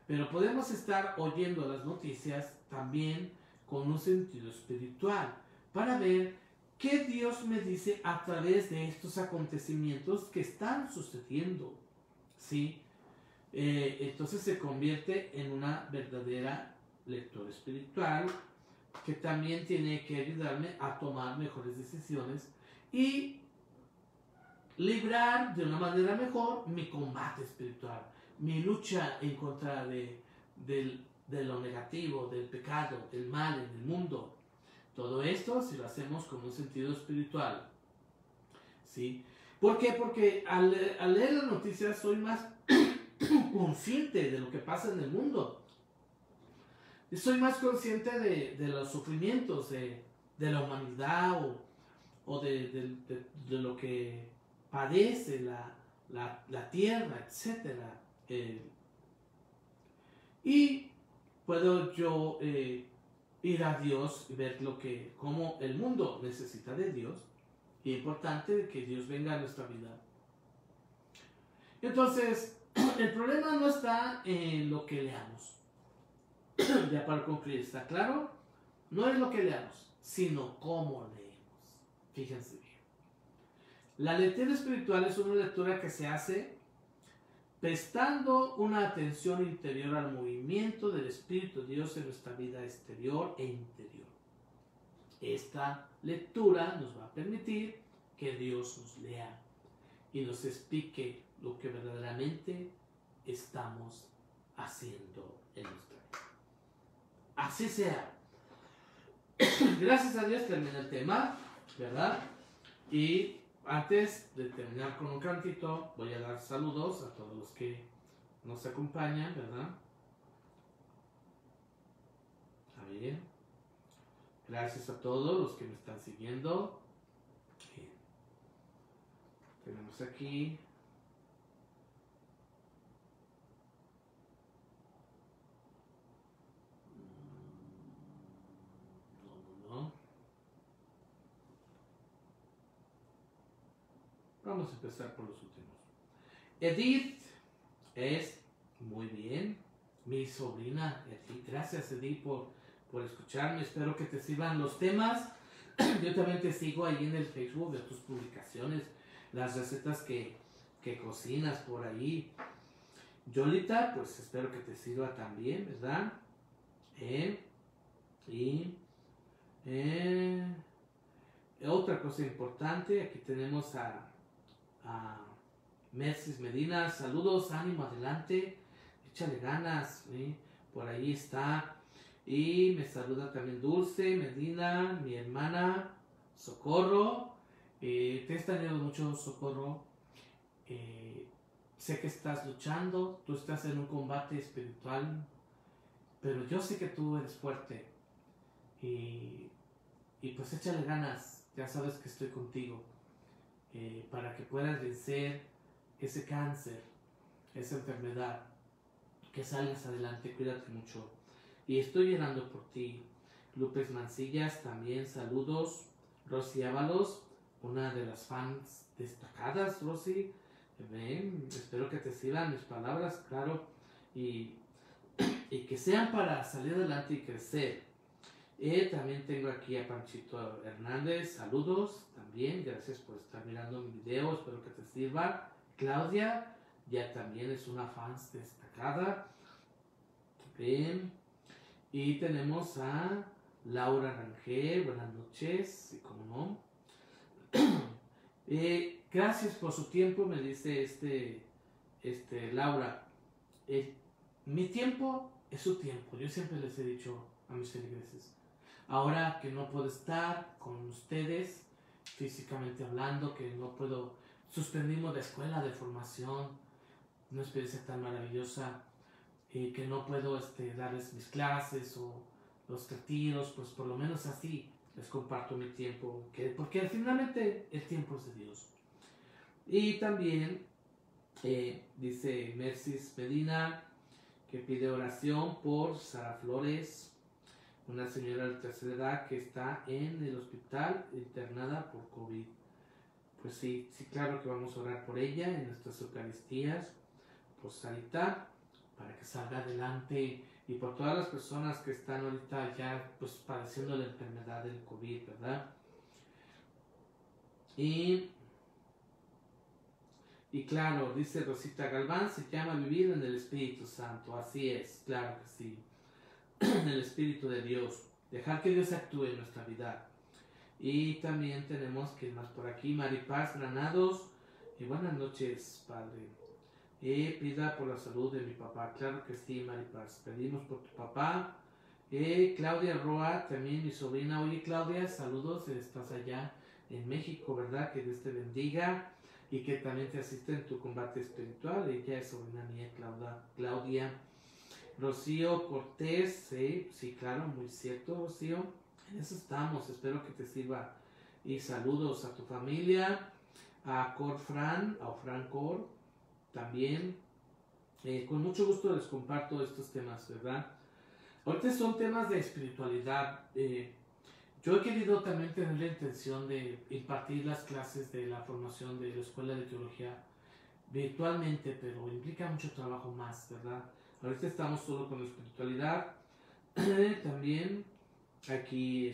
Pero podemos estar oyendo las noticias también con un sentido espiritual, para ver qué Dios me dice a través de estos acontecimientos que están sucediendo, ¿sí? Entonces se convierte en una verdadera lectura espiritual que también tiene que ayudarme a tomar mejores decisiones y librar de una manera mejor mi combate espiritual, mi lucha en contra de lo negativo, del pecado, del mal en el mundo. Todo esto si lo hacemos con un sentido espiritual, ¿sí? ¿Por qué? Porque al leer las noticias soy más consciente de lo que pasa en el mundo. Soy más consciente de los sufrimientos de la humanidad o de lo que padece la tierra, etc. Y puedo yo ir a Dios y ver cómo el mundo necesita de Dios. Y es importante que Dios venga a nuestra vida. Entonces, el problema no está en lo que leamos. Ya para concluir, ¿está claro? No es lo que leamos, sino cómo leemos. Fíjense bien. La lectura espiritual es una lectura que se hace prestando una atención interior al movimiento del Espíritu de Dios en nuestra vida exterior e interior. Esta lectura nos va a permitir que Dios nos lea y nos explique lo que verdaderamente estamos haciendo en nuestra vida. Así sea. Gracias a Dios terminé el tema, ¿verdad? Y antes de terminar con un cantito, voy a dar saludos a todos los que nos acompañan, ¿verdad? A ver. Gracias a todos los que me están siguiendo. Tenemos aquí. No. Vamos a empezar por los últimos. Edith es muy bien. Mi sobrina Edith. Gracias Edith por escucharme. Espero que te sirvan los temas. Yo también te sigo ahí en el Facebook de tus publicaciones. Las recetas que cocinas por ahí. Yolita, pues espero que te sirva también, ¿verdad? Otra cosa importante, aquí tenemos a Mercedes Medina. Saludos, ánimo, adelante, échale ganas, ¿sí? Por ahí está. Y me saluda también Dulce Medina, mi hermana Socorro. Te he extrañado mucho, Socorro. Sé que estás luchando, tú estás en un combate espiritual, pero yo sé que tú eres fuerte. Y pues échale ganas, ya sabes que estoy contigo, para que puedas vencer ese cáncer, esa enfermedad, que salgas adelante, cuídate mucho. Y estoy llorando por ti. López Mancillas, también saludos. Rosy Ábalos, una de las fans destacadas, Rosy. Espero que te sirvan mis palabras, claro, y que sean para salir adelante y crecer. También tengo aquí a Panchito Hernández, saludos también, gracias por estar mirando mi video, espero que te sirva. Claudia, ya también es una fan destacada. Bien. Y tenemos a Laura Rangel, buenas noches, y como no. Gracias por su tiempo, me dice Laura. Mi tiempo es su tiempo, yo siempre les he dicho a mis feligreses. Ahora que no puedo estar con ustedes físicamente hablando, que no puedo, suspendimos la escuela de formación, una experiencia tan maravillosa, que no puedo darles mis clases o los retiros, pues por lo menos así les comparto mi tiempo, porque finalmente el tiempo es de Dios. Y también dice Mercedes Medina que pide oración por Sara Flores, una señora de tercera edad que está en el hospital internada por COVID. Pues sí, claro que vamos a orar por ella en nuestras Eucaristías, por Sarita, para que salga adelante, y por todas las personas que están ahorita ya pues padeciendo la enfermedad del COVID, ¿verdad? Y claro, dice Rosita Galván, se llama vivir en el Espíritu Santo. Así es, claro que sí. En el Espíritu de Dios. Dejar que Dios actúe en nuestra vida. Y también tenemos que más por aquí, Maripaz Granados. Y buenas noches, Padre. Pida por la salud de mi papá. Claro que sí, Maripaz. Pedimos por tu papá. Claudia Roa, también mi sobrina. Oye, Claudia, saludos. Estás allá en México, ¿verdad? Que Dios te bendiga y que también te asiste en tu combate espiritual. Ella es sobrina mía, Claudia. Rocío Cortés, sí, claro, muy cierto, Rocío. En eso estamos, espero que te sirva. Y saludos a tu familia, a Fran Cor, también. Con mucho gusto les comparto estos temas, ¿verdad? Ahorita son temas de espiritualidad. Yo he querido también tener la intención de impartir las clases de la formación de la Escuela de Teología virtualmente, pero implica mucho trabajo más, ¿verdad? Ahorita estamos solo con la espiritualidad. También aquí,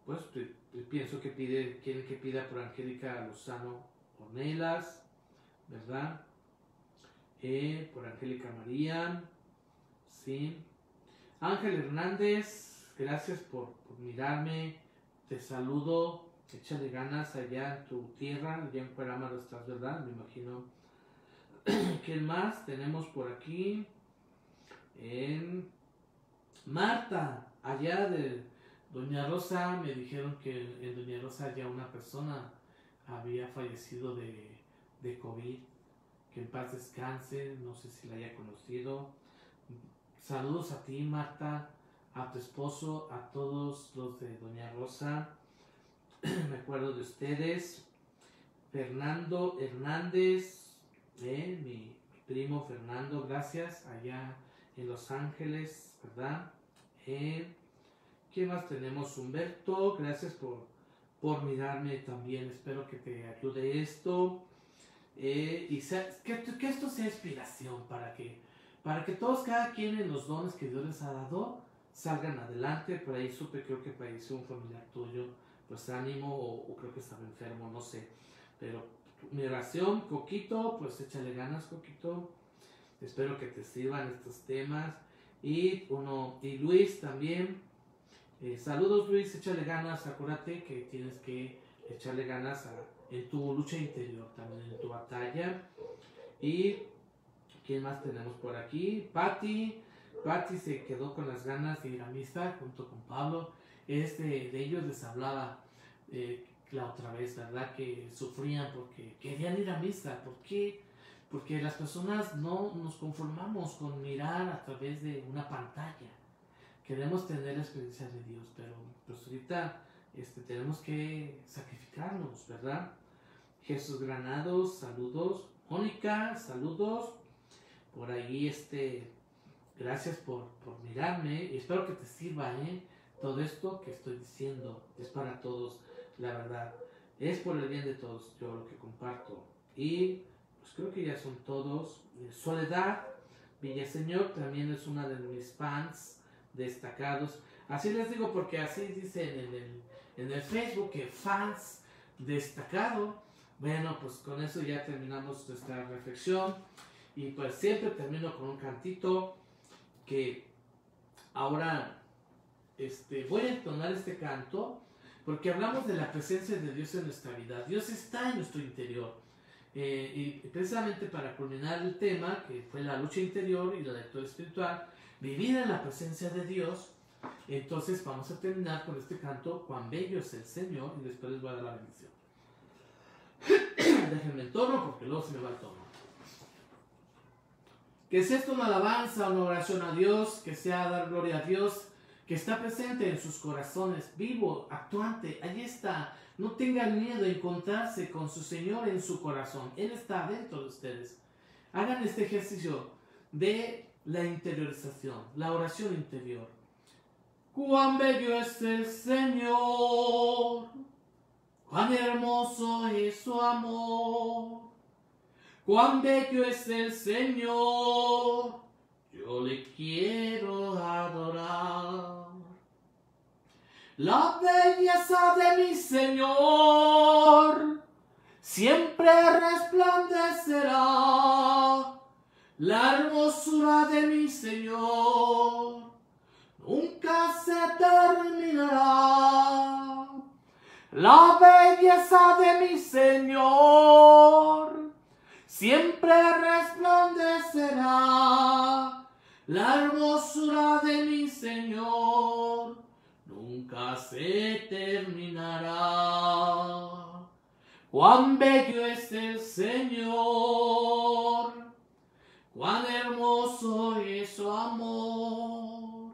pues pienso que quieren que pida por Angélica Lozano Ornelas, ¿verdad? Por Angélica María, sí. Ángel Hernández, gracias por mirarme, te saludo, échale ganas allá en tu tierra, allá en Cuerámaro estás, ¿verdad? Me imagino. ¿Quién más tenemos por aquí? Marta, allá de Doña Rosa, me dijeron que en Doña Rosa ya una persona había fallecido de COVID, que en paz descanse, no sé si la haya conocido. Saludos a ti, Marta, a tu esposo, a todos los de Doña Rosa, me acuerdo de ustedes. Fernando Hernández, mi primo Fernando, gracias, allá en Los Ángeles, ¿verdad? ¿Quién más tenemos? Humberto, gracias por mirarme también, espero que te ayude esto. Y que esto sea inspiración para que todos, cada quien en los dones que Dios les ha dado, salgan adelante. Por ahí supe, creo que falleció un familiar tuyo, pues ánimo, o creo que estaba enfermo, no sé, pero mi oración, Coquito, pues échale ganas, Coquito, espero que te sirvan estos temas. Y Luis también, saludos Luis, échale ganas, acuérdate que tienes que echarle ganas en tu lucha interior, también en tu batalla. Y ¿quién más tenemos por aquí? Patti se quedó con las ganas de ir a misa junto con Pablo. De ellos les hablaba la otra vez, ¿verdad? Que sufrían porque querían ir a misa. ¿Por qué? Porque las personas no nos conformamos con mirar a través de una pantalla. Queremos tener la experiencia de Dios, pero pues ahorita tenemos que sacrificarnos, ¿verdad? Jesús Granados, saludos. Mónica, saludos. Por ahí, gracias por mirarme. Y espero que te sirva, todo esto que estoy diciendo es para todos, la verdad. Es por el bien de todos, yo lo que comparto. Y pues creo que ya son todos. Soledad Villaseñor también es una de mis fans destacados. Así les digo porque así dicen en el Facebook, que fans destacado. Bueno, pues con eso ya terminamos nuestra reflexión. Y pues siempre termino con un cantito que ahora voy a entonar este canto porque hablamos de la presencia de Dios en nuestra vida. Dios está en nuestro interior. Y precisamente para culminar el tema, que fue la lucha interior y la lectura espiritual, vivir en la presencia de Dios, entonces vamos a terminar con este canto, Cuán bello es el Señor, y después les voy a dar la bendición. Déjenme el tono porque luego se me va el tono. Que sea esto una alabanza, una oración a Dios, que sea dar gloria a Dios, que está presente en sus corazones, vivo, actuante, allí está. No tengan miedo de encontrarse con su Señor en su corazón. Él está dentro de ustedes. Hagan este ejercicio de la interiorización, la oración interior. Cuán bello es el Señor, cuán hermoso es su amor, cuán bello es el Señor, yo le quiero adorar. La belleza de mi Señor siempre resplandecerá, la hermosura de mi Señor nunca se terminará. La belleza de mi Señor siempre resplandecerá, la hermosura de mi Señor nunca se terminará. Cuán bello es el Señor, cuán hermoso es su amor,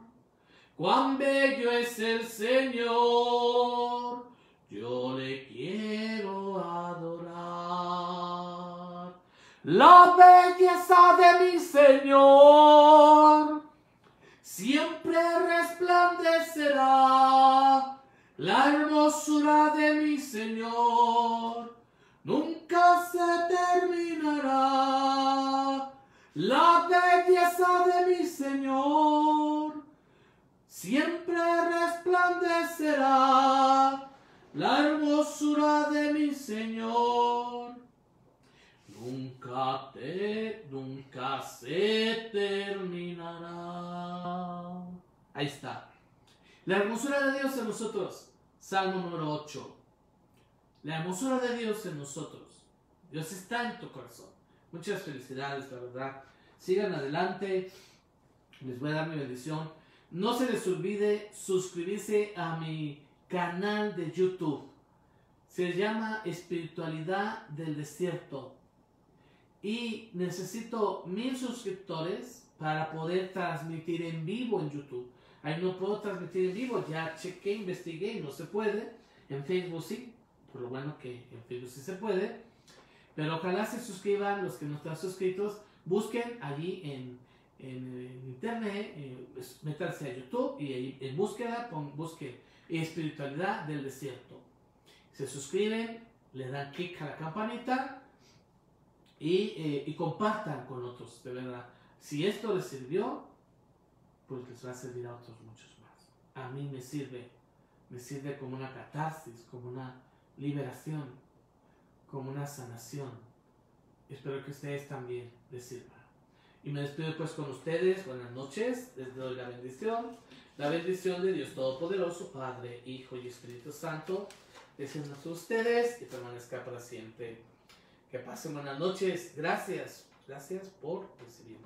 cuán bello es el Señor, yo le quiero adorar. La belleza de mi Señor siempre resplandecerá, la hermosura de mi Señor nunca se terminará. La belleza de mi Señor siempre resplandecerá, la hermosura de mi Señor nunca se terminará. Ahí está. La hermosura de Dios en nosotros. Salmo número 8. La hermosura de Dios en nosotros. Dios está en tu corazón. Muchas felicidades, la verdad. Sigan adelante. Les voy a dar mi bendición. No se les olvide suscribirse a mi canal de YouTube. Se llama Espiritualidad del Desierto. Y necesito 1000 suscriptores para poder transmitir en vivo en YouTube. Ahí no puedo transmitir en vivo, ya chequé, investigué, no se puede. En Facebook sí, por lo bueno que en Facebook sí se puede. Pero ojalá se suscriban los que no están suscritos. Busquen allí en internet, métanse a YouTube y ahí en búsqueda, busquen Espiritualidad del Desierto. Se suscriben, le dan clic a la campanita y compartan con otros, de verdad. Si esto les sirvió, pues les va a servir a otros muchos más. A mí me sirve como una catarsis, como una liberación, como una sanación. Espero que a ustedes también les sirva. Y me despido pues con ustedes. Buenas noches, les doy la bendición de Dios Todopoderoso, Padre, Hijo y Espíritu Santo, descienda sobre ustedes y permanezca para siempre. Que pasen buenas noches. Gracias por recibirme.